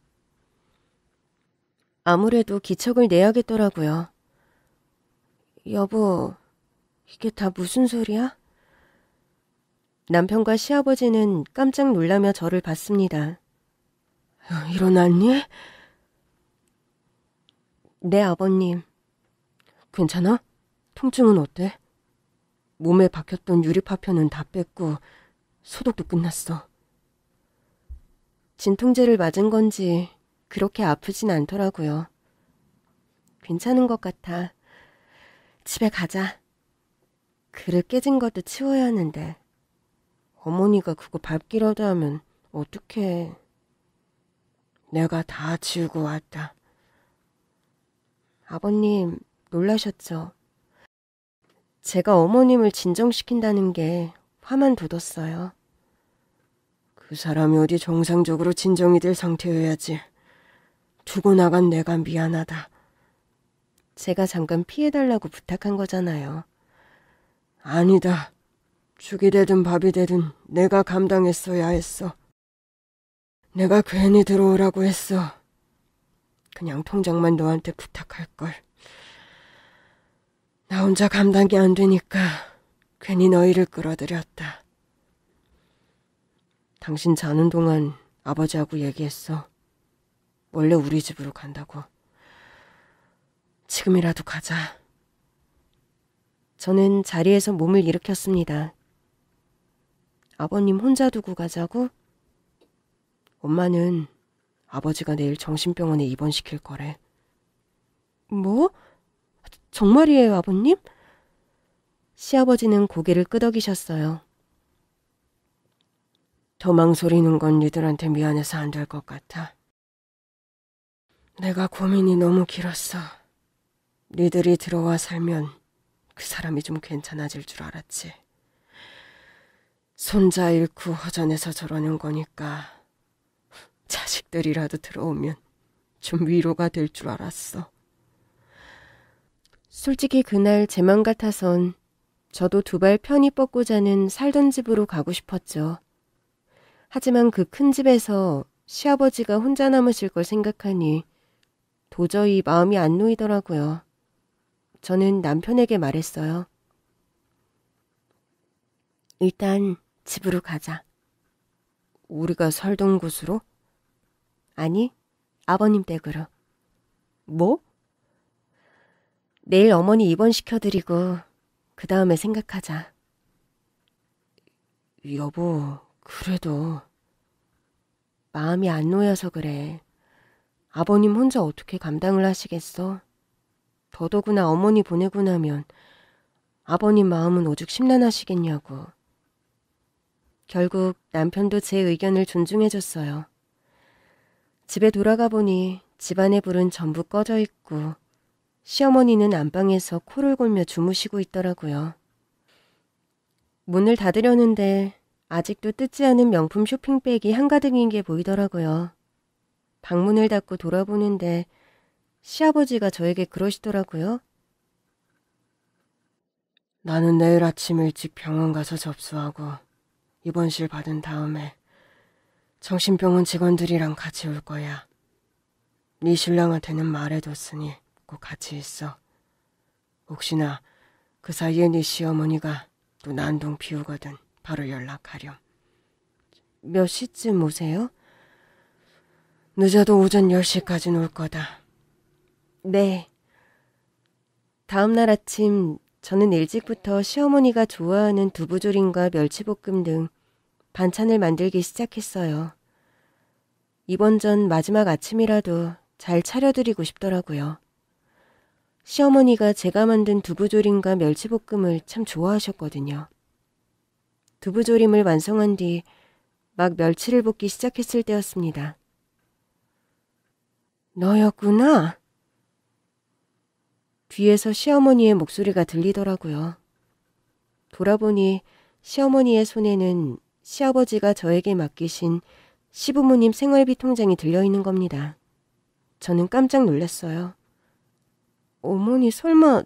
아무래도 기척을 내야겠더라고요. 여보, 이게 다 무슨 소리야? 남편과 시아버지는 깜짝 놀라며 저를 봤습니다. 일어났니? 네, 아버님. 괜찮아? 통증은 어때? 몸에 박혔던 유리 파편은 다 뺐고 소독도 끝났어. 진통제를 맞은 건지 그렇게 아프진 않더라고요. 괜찮은 것 같아. 집에 가자. 그릇 깨진 것도 치워야 하는데 어머니가 그거 밟기라도 하면 어떡해. 내가 다 치우고 왔다. 아버님 놀라셨죠? 제가 어머님을 진정시킨다는 게 화만 돋았어요. 그 사람이 어디 정상적으로 진정이 될 상태여야지. 두고 나간 내가 미안하다. 제가 잠깐 피해달라고 부탁한 거잖아요. 아니다. 죽이 되든 밥이 되든 내가 감당했어야 했어. 내가 괜히 들어오라고 했어. 그냥 통장만 너한테 부탁할걸. 나 혼자 감당이 안 되니까 괜히 너희를 끌어들였다. 당신 자는 동안 아버지하고 얘기했어. 원래 우리 집으로 간다고. 지금이라도 가자. 저는 자리에서 몸을 일으켰습니다. 아버님 혼자 두고 가자고? 엄마는 아버지가 내일 정신병원에 입원시킬 거래. 뭐? 정말이에요, 아버님? 시아버지는 고개를 끄덕이셨어요. 더 망설이는 건 니들한테 미안해서 안 될 것 같아. 내가 고민이 너무 길었어. 니들이 들어와 살면 그 사람이 좀 괜찮아질 줄 알았지. 손자 잃고 허전해서 저러는 거니까 자식들이라도 들어오면 좀 위로가 될 줄 알았어. 솔직히 그날 제 맘 같아선 저도 두 발 편히 뻗고 자는 살던 집으로 가고 싶었죠. 하지만 그 큰 집에서 시아버지가 혼자 남으실 걸 생각하니 도저히 마음이 안 놓이더라고요. 저는 남편에게 말했어요. 일단 집으로 가자. 우리가 살던 곳으로? 아니, 아버님 댁으로. 뭐? 내일 어머니 입원시켜드리고 그 다음에 생각하자. 여보, 그래도 마음이 안 놓여서 그래. 아버님 혼자 어떻게 감당을 하시겠어? 더더구나 어머니 보내고 나면 아버님 마음은 오죽 심란하시겠냐고. 결국 남편도 제 의견을 존중해줬어요. 집에 돌아가 보니 집안의 불은 전부 꺼져 있고 시어머니는 안방에서 코를 골며 주무시고 있더라고요. 문을 닫으려는데 아직도 뜯지 않은 명품 쇼핑백이 한가득인 게 보이더라고요. 방문을 닫고 돌아보는데 시아버지가 저에게 그러시더라고요. 나는 내일 아침 일찍 병원 가서 접수하고 입원실 받은 다음에 정신병원 직원들이랑 같이 올 거야. 네 신랑한테는 말해뒀으니 꼭 같이 있어. 혹시나 그 사이에 네 시어머니가 또 난동 피우거든 바로 연락하렴. 몇 시쯤 오세요? 늦어도 오전 10시까지는 올 거다. 네. 다음 날 아침 저는 일찍부터 시어머니가 좋아하는 두부조림과 멸치볶음 등 반찬을 만들기 시작했어요. 입원 전 마지막 아침이라도 잘 차려드리고 싶더라고요. 시어머니가 제가 만든 두부조림과 멸치볶음을 참 좋아하셨거든요. 두부조림을 완성한 뒤 막 멸치를 볶기 시작했을 때였습니다. 너였구나. 뒤에서 시어머니의 목소리가 들리더라고요. 돌아보니 시어머니의 손에는 시아버지가 저에게 맡기신 시부모님 생활비 통장이 들려있는 겁니다. 저는 깜짝 놀랐어요. 어머니 설마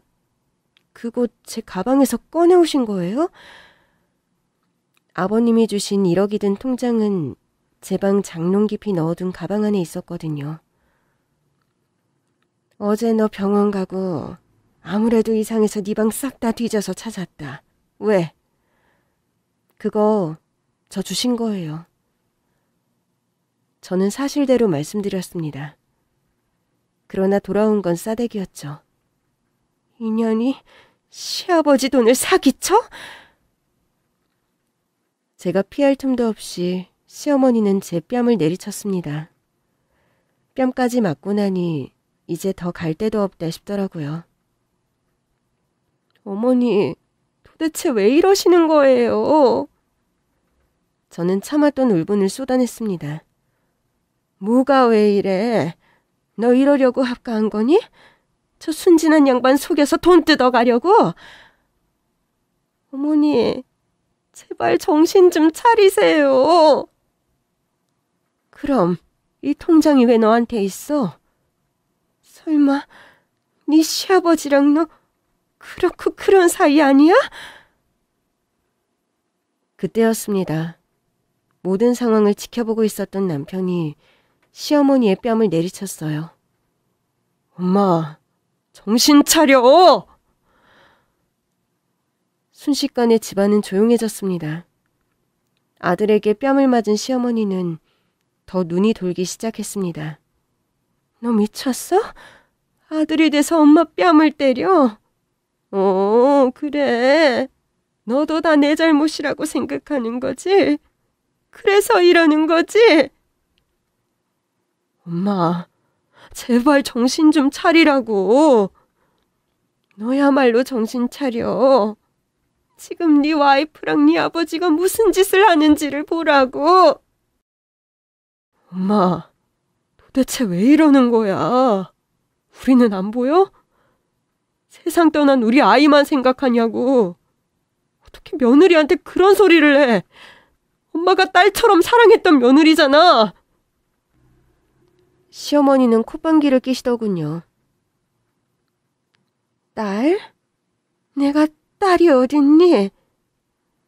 그거 제 가방에서 꺼내오신 거예요? 아버님이 주신 1억이 든 통장은 제 방 장롱 깊이 넣어둔 가방 안에 있었거든요. 어제 너 병원 가고 아무래도 이상해서 네 방 싹 다 뒤져서 찾았다. 왜? 그거 저 주신 거예요. 저는 사실대로 말씀드렸습니다. 그러나 돌아온 건 싸대기였죠. 인연이 시아버지 돈을 사기쳐? 제가 피할 틈도 없이 시어머니는 제 뺨을 내리쳤습니다. 뺨까지 맞고 나니 이제 더 갈 데도 없다 싶더라고요. 어머니, 도대체 왜 이러시는 거예요? 저는 참았던 울분을 쏟아냈습니다. 뭐가 왜 이래? 너 이러려고 합가한 거니? 저 순진한 양반 속여서 돈 뜯어가려고? 어머니, 제발 정신 좀 차리세요. 그럼 이 통장이 왜 너한테 있어? 설마 네 시아버지랑 너 그렇고 그런 사이 아니야? 그때였습니다. 모든 상황을 지켜보고 있었던 남편이 시어머니의 뺨을 내리쳤어요. 엄마, 정신 차려! 순식간에 집안은 조용해졌습니다. 아들에게 뺨을 맞은 시어머니는 더 눈이 돌기 시작했습니다. 너 미쳤어? 아들이 돼서 엄마 뺨을 때려? 그래. 너도 다 내 잘못이라고 생각하는 거지? 그래서 이러는 거지? 엄마, 제발 정신 좀 차리라고. 너야말로 정신 차려. 지금 네 와이프랑 네 아버지가 무슨 짓을 하는지를 보라고. 엄마, 도대체 왜 이러는 거야? 우리는 안 보여? 세상 떠난 우리 아이만 생각하냐고. 어떻게 며느리한테 그런 소리를 해? 엄마가 딸처럼 사랑했던 며느리잖아. 시어머니는 콧방귀를 끼시더군요. 딸? 내가 딸이 어딨니?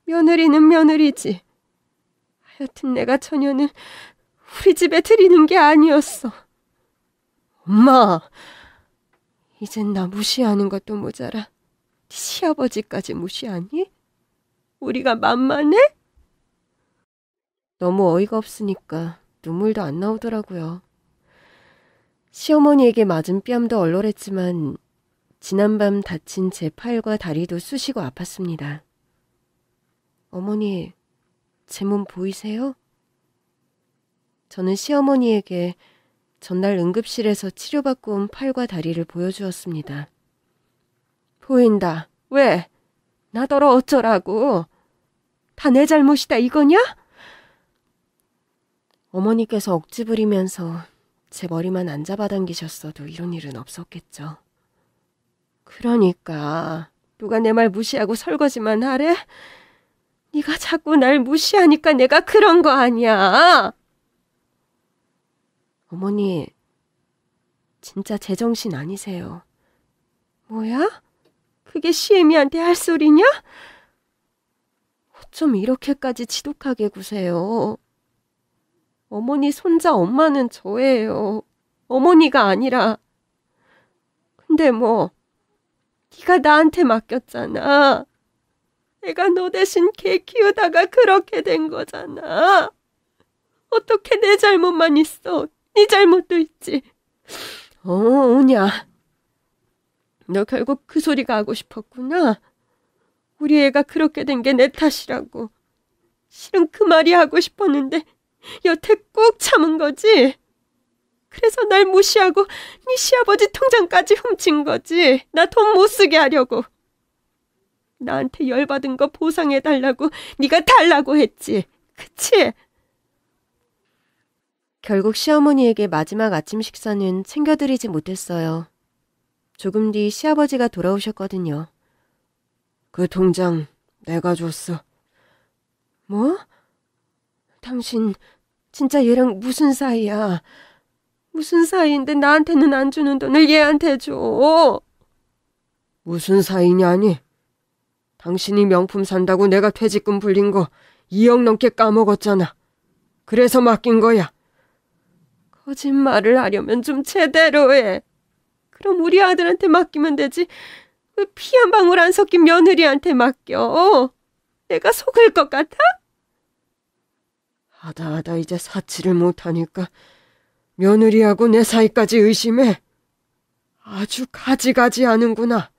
며느리는 며느리지. 하여튼 내가 처녀는 우리 집에 들이는 게 아니었어. 엄마, 이젠 나 무시하는 것도 모자라 네 시아버지까지 무시하니? 우리가 만만해? 너무 어이가 없으니까 눈물도 안 나오더라고요. 시어머니에게 맞은 뺨도 얼얼했지만 지난밤 다친 제 팔과 다리도 쑤시고 아팠습니다. 어머니, 제 몸 보이세요? 저는 시어머니에게 전날 응급실에서 치료받고 온 팔과 다리를 보여주었습니다. 보인다. 왜? 나더러 어쩌라고? 다 내 잘못이다 이거냐? 어머니께서 억지 부리면서 제 머리만 안 잡아당기셨어도 이런 일은 없었겠죠. 그러니까 누가 내 말 무시하고 설거지만 하래? 네가 자꾸 날 무시하니까 내가 그런 거 아니야. 어머니, 진짜 제정신 아니세요. 뭐야? 그게 시애미한테 할 소리냐? 어쩜 이렇게까지 지독하게 구세요. 어머니 손자 엄마는 저예요. 어머니가 아니라. 근데 뭐 네가 나한테 맡겼잖아. 내가 너 대신 개 키우다가 그렇게 된 거잖아. 어떻게 내 잘못만 있어? 네 잘못도 있지. 오냐. 너 결국 그 소리가 하고 싶었구나. 우리 애가 그렇게 된 게 내 탓이라고. 실은 그 말이 하고 싶었는데 여태 꾹 참은 거지. 그래서 날 무시하고 네 시아버지 통장까지 훔친 거지. 나 돈 못 쓰게 하려고. 나한테 열받은 거 보상해달라고 네가 달라고 했지. 그치? 결국 시어머니에게 마지막 아침 식사는 챙겨드리지 못했어요. 조금 뒤 시아버지가 돌아오셨거든요. 그 통장 내가 줬어. 뭐? 당신 진짜 얘랑 무슨 사이야? 무슨 사이인데 나한테는 안 주는 돈을 얘한테 줘? 무슨 사이냐니? 당신이 명품 산다고 내가 퇴직금 불린 거 2억 넘게 까먹었잖아. 그래서 맡긴 거야. 거짓말을 하려면 좀 제대로 해. 그럼 우리 아들한테 맡기면 되지. 왜 피 한 방울 안 섞인 며느리한테 맡겨? 내가 속을 것 같아? 하다 이제 사치를 못하니까 며느리하고 내 사이까지 의심해. 아주 가지가지 하는구나.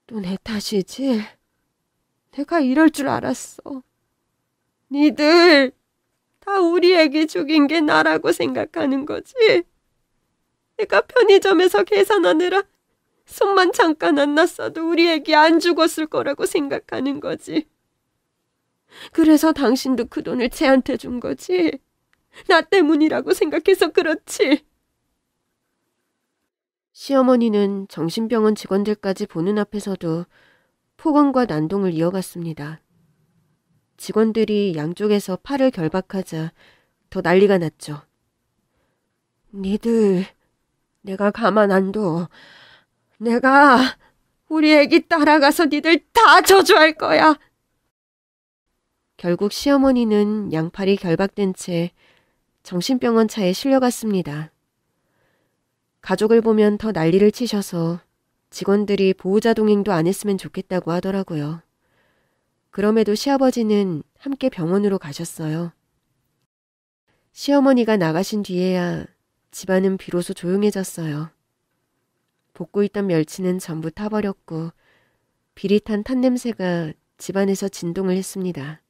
또 내 탓이지? 내가 이럴 줄 알았어. 니들 다 우리 애기 죽인 게 나라고 생각하는 거지? 내가 편의점에서 계산하느라 손만 잠깐 안 났어도 우리 애기 안 죽었을 거라고 생각하는 거지. 그래서 당신도 그 돈을 쟤한테 준 거지. 나 때문이라고 생각해서 그렇지. 시어머니는 정신병원 직원들까지 보는 앞에서도 폭언과 난동을 이어갔습니다. 직원들이 양쪽에서 팔을 결박하자 더 난리가 났죠. 니들 내가 가만 안 둬. 내가 우리 애기 따라가서 니들 다 저주할 거야. 결국 시어머니는 양팔이 결박된 채 정신병원 차에 실려갔습니다. 가족을 보면 더 난리를 치셔서 직원들이 보호자 동행도 안 했으면 좋겠다고 하더라고요. 그럼에도 시아버지는 함께 병원으로 가셨어요. 시어머니가 나가신 뒤에야 집안은 비로소 조용해졌어요. 볶고 있던 멸치는 전부 타버렸고 비릿한 탄냄새가 집안에서 진동을 했습니다.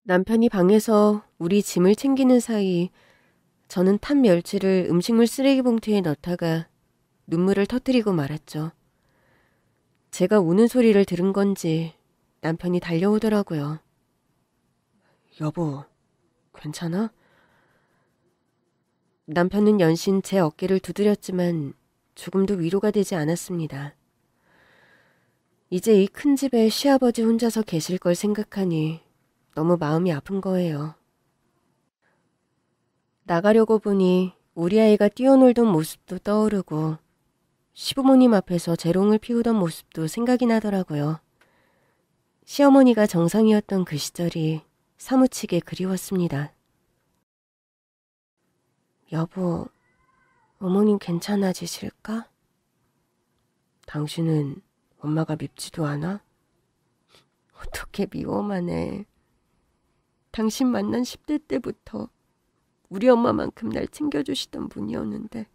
남편이 방에서 우리 짐을 챙기는 사이 저는 탄 멸치를 음식물 쓰레기 봉투에 넣다가 눈물을 터뜨리고 말았죠. 제가 우는 소리를 들은 건지 남편이 달려오더라고요. 여보, 괜찮아? 남편은 연신 제 어깨를 두드렸지만 조금도 위로가 되지 않았습니다. 이제 이 큰 집에 시아버지 혼자서 계실 걸 생각하니 너무 마음이 아픈 거예요. 나가려고 보니 우리 아이가 뛰어놀던 모습도 떠오르고 시부모님 앞에서 재롱을 피우던 모습도 생각이 나더라고요. 시어머니가 정상이었던 그 시절이 사무치게 그리웠습니다. 여보, 어머님 괜찮아지실까? 당신은 엄마가 밉지도 않아? 어떻게 미워만 해. 당신 만난 10대 때부터 우리 엄마만큼 날 챙겨주시던 분이었는데.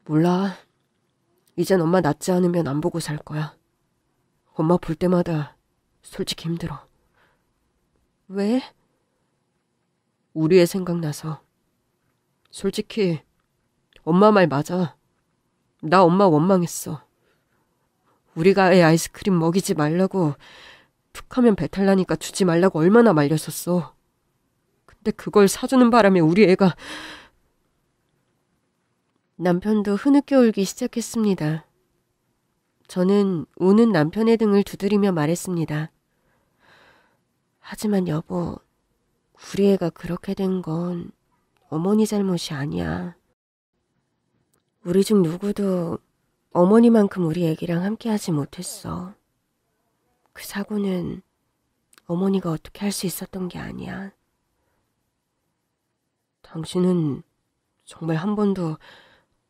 몰라. 이젠 엄마 낫지 않으면 안 보고 살 거야. 엄마 볼 때마다 솔직히 힘들어. 왜? 우리 애 생각나서. 솔직히 엄마 말 맞아. 나 엄마 원망했어. 우리가 애 아이스크림 먹이지 말라고 툭하면 배탈 나니까 주지 말라고 얼마나 말렸었어. 근데 그걸 사주는 바람에 우리 애가... 남편도 흐느껴 울기 시작했습니다. 저는 우는 남편의 등을 두드리며 말했습니다. 하지만 여보, 우리 애가 그렇게 된 건 어머니 잘못이 아니야. 우리 중 누구도 어머니만큼 우리 애기랑 함께하지 못했어. 그 사고는 어머니가 어떻게 할 수 있었던 게 아니야. 당신은 정말 한 번도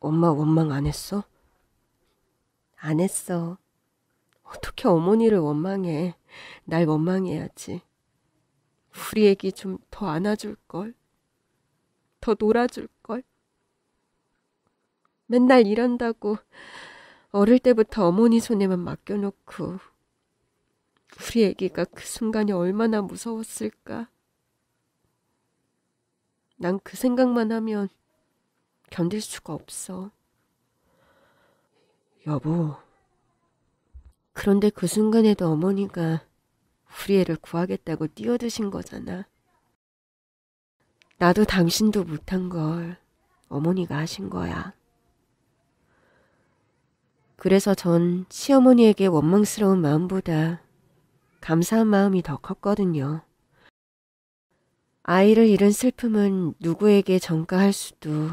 엄마 원망 안 했어? 안 했어. 어떻게 어머니를 원망해. 날 원망해야지. 우리 애기 좀 더 안아줄걸. 더 놀아줄걸. 맨날 일한다고 어릴 때부터 어머니 손에만 맡겨놓고 우리 애기가 그 순간이 얼마나 무서웠을까. 난 그 생각만 하면 견딜 수가 없어. 여보. 그런데 그 순간에도 어머니가 우리 애를 구하겠다고 뛰어드신 거잖아. 나도 당신도 못한 걸 어머니가 하신 거야. 그래서 전 시어머니에게 원망스러운 마음보다 감사한 마음이 더 컸거든요. 아이를 잃은 슬픔은 누구에게 전가할 수도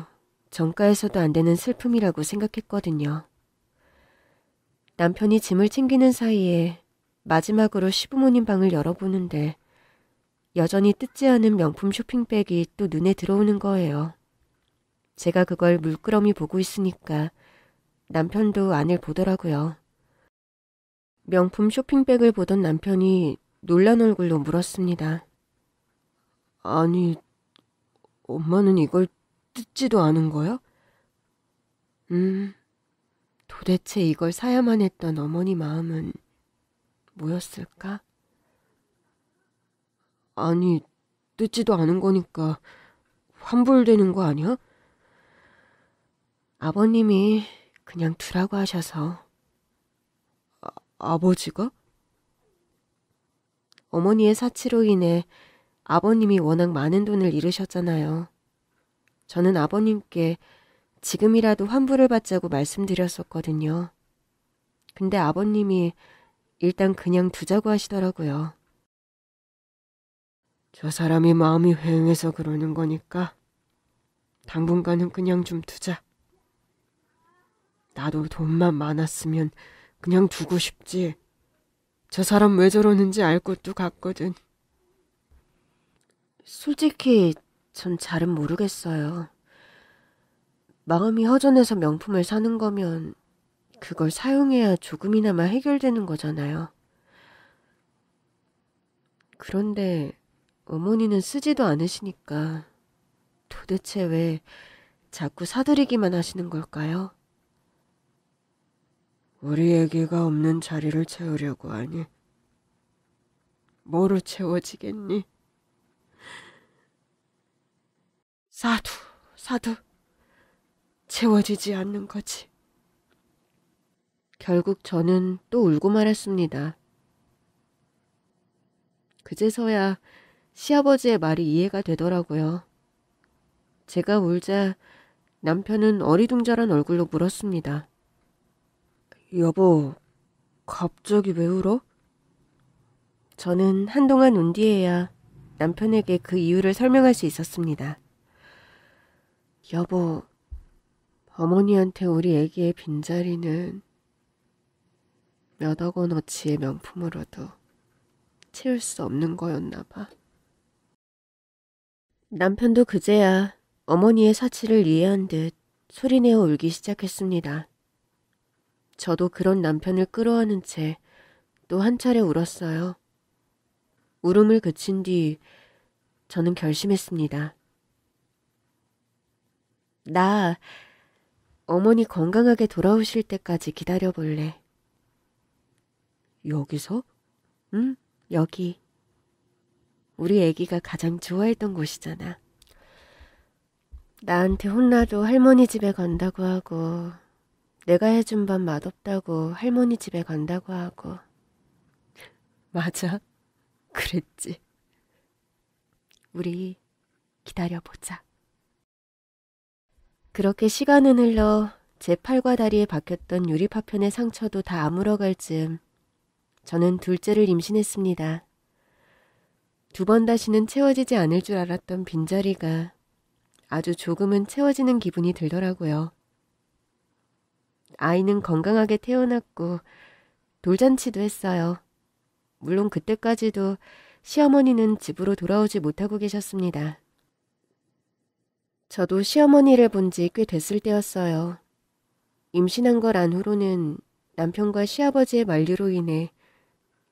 전가해서도 안 되는 슬픔이라고 생각했거든요. 남편이 짐을 챙기는 사이에 마지막으로 시부모님 방을 열어보는데 여전히 뜯지 않은 명품 쇼핑백이 또 눈에 들어오는 거예요. 제가 그걸 물끄러미 보고 있으니까 남편도 안을 보더라고요. 명품 쇼핑백을 보던 남편이 놀란 얼굴로 물었습니다. 아니, 엄마는 이걸 뜯지도 않은 거야? 도대체 이걸 사야만 했던 어머니 마음은 뭐였을까? 아니, 뜯지도 않은 거니까 환불되는 거 아니야? 아버님이 그냥 두라고 하셔서. 아버지가? 어머니의 사치로 인해 아버님이 워낙 많은 돈을 잃으셨잖아요. 저는 아버님께 지금이라도 환불을 받자고 말씀드렸었거든요. 근데 아버님이 일단 그냥 두자고 하시더라고요. 저 사람이 마음이 회응해서 그러는 거니까 당분간은 그냥 좀 두자. 나도 돈만 많았으면 그냥 두고 싶지. 저 사람 왜 저러는지 알 것도 같거든. 솔직히 전 잘은 모르겠어요. 마음이 허전해서 명품을 사는 거면 그걸 사용해야 조금이나마 해결되는 거잖아요. 그런데 어머니는 쓰지도 않으시니까 도대체 왜 자꾸 사들이기만 하시는 걸까요? 우리 애기가 없는 자리를 채우려고 하니 뭐로 채워지겠니? 사도 채워지지 않는 거지. 결국 저는 또 울고 말았습니다. 그제서야 시아버지의 말이 이해가 되더라고요. 제가 울자 남편은 어리둥절한 얼굴로 물었습니다. 여보, 갑자기 왜 울어? 저는 한동안 운 뒤에야 남편에게 그 이유를 설명할 수 있었습니다. 여보, 어머니한테 우리 애기의 빈자리는 몇억 원어치의 명품으로도 채울 수 없는 거였나 봐. 남편도 그제야 어머니의 사치를 이해한 듯 소리내어 울기 시작했습니다. 저도 그런 남편을 끌어안은 채 또 한 차례 울었어요. 울음을 그친 뒤 저는 결심했습니다. 나 어머니 건강하게 돌아오실 때까지 기다려볼래. 여기서? 응, 여기. 우리 애기가 가장 좋아했던 곳이잖아. 나한테 혼나도 할머니 집에 간다고 하고, 내가 해준 밥 맛없다고 할머니 집에 간다고 하고. 맞아, 그랬지. 우리 기다려보자. 그렇게 시간은 흘러 제 팔과 다리에 박혔던 유리파편의 상처도 다 아물어갈 즈음 저는 둘째를 임신했습니다. 2번 다시는 채워지지 않을 줄 알았던 빈자리가 아주 조금은 채워지는 기분이 들더라고요. 아이는 건강하게 태어났고 돌잔치도 했어요. 물론 그때까지도 시어머니는 집으로 돌아오지 못하고 계셨습니다. 저도 시어머니를 본 지 꽤 됐을 때였어요. 임신한 걸 안 후로는 남편과 시아버지의 만류로 인해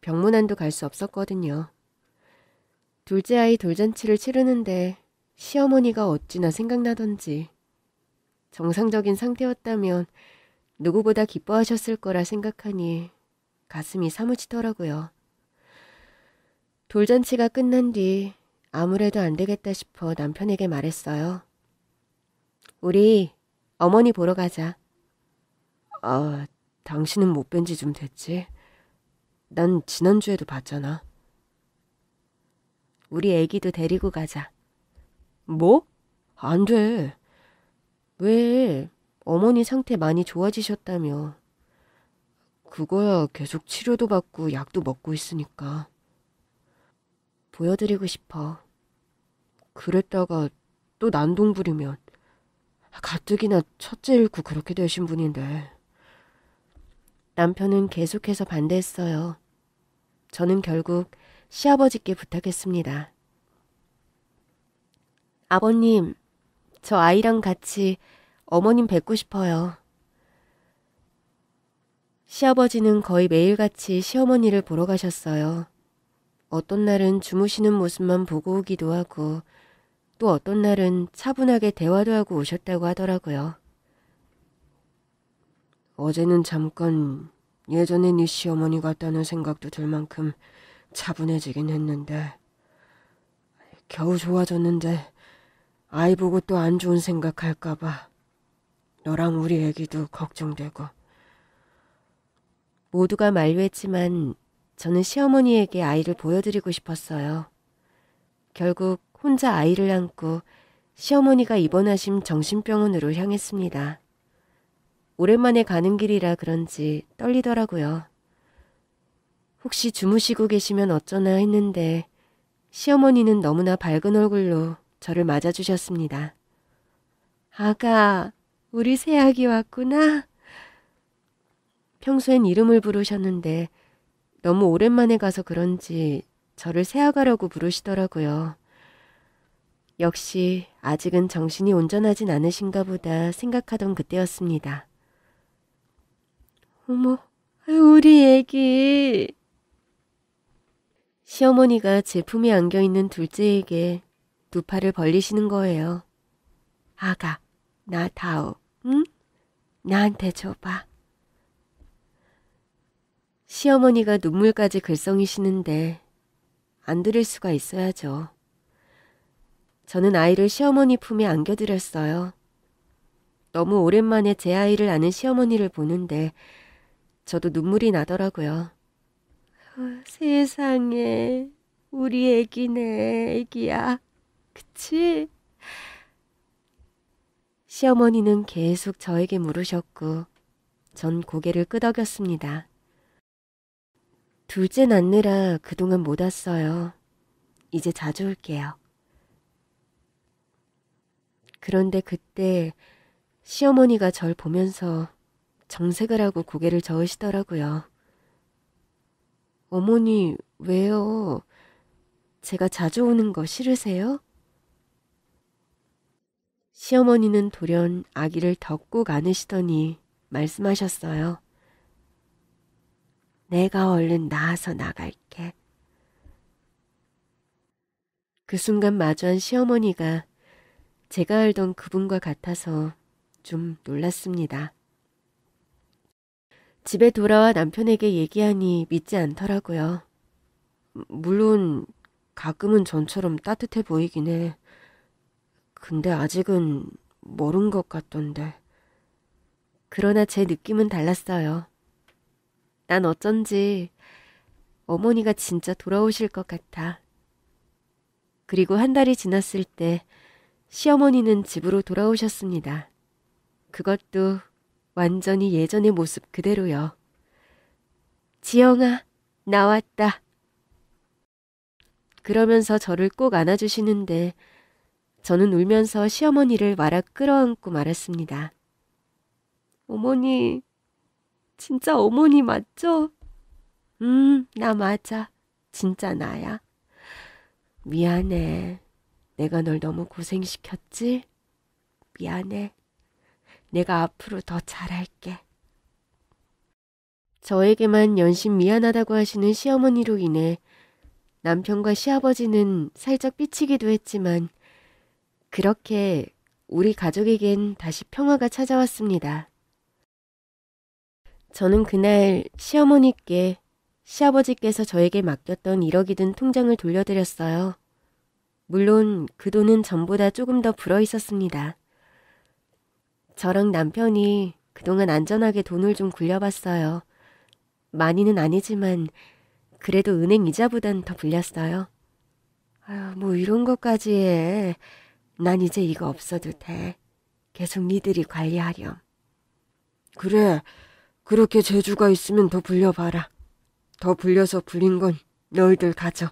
병문안도 갈 수 없었거든요. 둘째 아이 돌잔치를 치르는데 시어머니가 어찌나 생각나던지 정상적인 상태였다면 누구보다 기뻐하셨을 거라 생각하니 가슴이 사무치더라고요. 돌잔치가 끝난 뒤 아무래도 안 되겠다 싶어 남편에게 말했어요. 우리 어머니 보러 가자. 아, 당신은 못 뵌 지 좀 됐지? 난 지난주에도 봤잖아. 우리 애기도 데리고 가자. 뭐? 안 돼. 왜? 어머니 상태 많이 좋아지셨다며. 그거야 계속 치료도 받고 약도 먹고 있으니까. 보여드리고 싶어. 그랬다가 또 난동 부리면 가뜩이나 첫째 잃고 그렇게 되신 분인데. 남편은 계속해서 반대했어요. 저는 결국 시아버지께 부탁했습니다. 아버님, 저 아이랑 같이 어머님 뵙고 싶어요. 시아버지는 거의 매일같이 시어머니를 보러 가셨어요. 어떤 날은 주무시는 모습만 보고 오기도 하고 또 어떤 날은 차분하게 대화도 하고 오셨다고 하더라고요. 어제는 잠깐 예전에 네 시어머니 같다는 생각도 들 만큼 차분해지긴 했는데 겨우 좋아졌는데 아이 보고 또 안 좋은 생각할까봐 너랑 우리 애기도 걱정되고. 모두가 만류했지만 저는 시어머니에게 아이를 보여드리고 싶었어요. 결국 혼자 아이를 안고 시어머니가 입원하신 정신병원으로 향했습니다. 오랜만에 가는 길이라 그런지 떨리더라고요. 혹시 주무시고 계시면 어쩌나 했는데 시어머니는 너무나 밝은 얼굴로 저를 맞아주셨습니다. 아가, 우리 새아기 왔구나. 평소엔 이름을 부르셨는데 너무 오랜만에 가서 그런지 저를 새아가라고 부르시더라고요. 역시 아직은 정신이 온전하진 않으신가 보다 생각하던 그때였습니다. 어머, 우리 애기. 시어머니가 제 품에 안겨있는 둘째에게 두 팔을 벌리시는 거예요. 아가, 나 다오, 응? 나한테 줘봐. 시어머니가 눈물까지 글썽이시는데 안 드릴 수가 있어야죠. 저는 아이를 시어머니 품에 안겨드렸어요. 너무 오랜만에 제 아이를 아는 시어머니를 보는데 저도 눈물이 나더라고요. 세상에, 우리 애기네, 애기야. 그치? 시어머니는 계속 저에게 물으셨고 전 고개를 끄덕였습니다. 둘째 낳느라 그동안 못 왔어요. 이제 자주 올게요. 그런데 그때 시어머니가 절 보면서 정색을 하고 고개를 저으시더라고요. 어머니, 왜요? 제가 자주 오는 거 싫으세요? 시어머니는 돌연 아기를 더 꼭 안으시더니 말씀하셨어요. 내가 얼른 나와서 나갈게. 그 순간 마주한 시어머니가 제가 알던 그분과 같아서 좀 놀랐습니다. 집에 돌아와 남편에게 얘기하니 믿지 않더라고요. 물론 가끔은 전처럼 따뜻해 보이긴 해. 근데 아직은 멀은 것 같던데. 그러나 제 느낌은 달랐어요. 난 어쩐지 어머니가 진짜 돌아오실 것 같아. 그리고 한 달이 지났을 때 시어머니는 집으로 돌아오셨습니다. 그것도 완전히 예전의 모습 그대로요. 지영아, 나왔다. 그러면서 저를 꼭 안아주시는데 저는 울면서 시어머니를 와라 끌어안고 말았습니다. 어머니, 진짜 어머니 맞죠? 나 맞아. 진짜 나야. 미안해. 내가 널 너무 고생시켰지? 미안해. 내가 앞으로 더 잘할게. 저에게만 연신 미안하다고 하시는 시어머니로 인해 남편과 시아버지는 살짝 삐치기도 했지만 그렇게 우리 가족에겐 다시 평화가 찾아왔습니다. 저는 그날 시어머니께 시아버지께서 저에게 맡겼던 1억이 든 통장을 돌려드렸어요. 물론 그 돈은 전보다 조금 더 불어 있었습니다. 저랑 남편이 그동안 안전하게 돈을 좀 굴려봤어요. 많이는 아니지만 그래도 은행 이자보단 더 불렸어요. 아유, 뭐 이런 것까지 해. 난 이제 이거 없어도 돼. 계속 니들이 관리하렴. 그래, 그렇게 재주가 있으면 더 불려봐라. 더 불려서 불린 건 너희들 가져.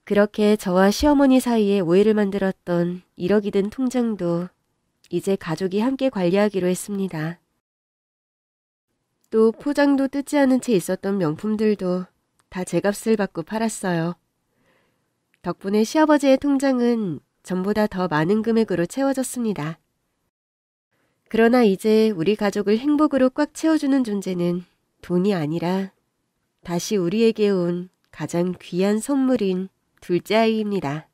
그렇게 저와 시어머니 사이에 오해를 만들었던 1억이 든 통장도 이제 가족이 함께 관리하기로 했습니다. 또 포장도 뜯지 않은 채 있었던 명품들도 다 제값을 받고 팔았어요. 덕분에 시아버지의 통장은 전보다 더 많은 금액으로 채워졌습니다. 그러나 이제 우리 가족을 행복으로 꽉 채워주는 존재는 돈이 아니라 다시 우리에게 온 가장 귀한 선물인 둘째 아이입니다.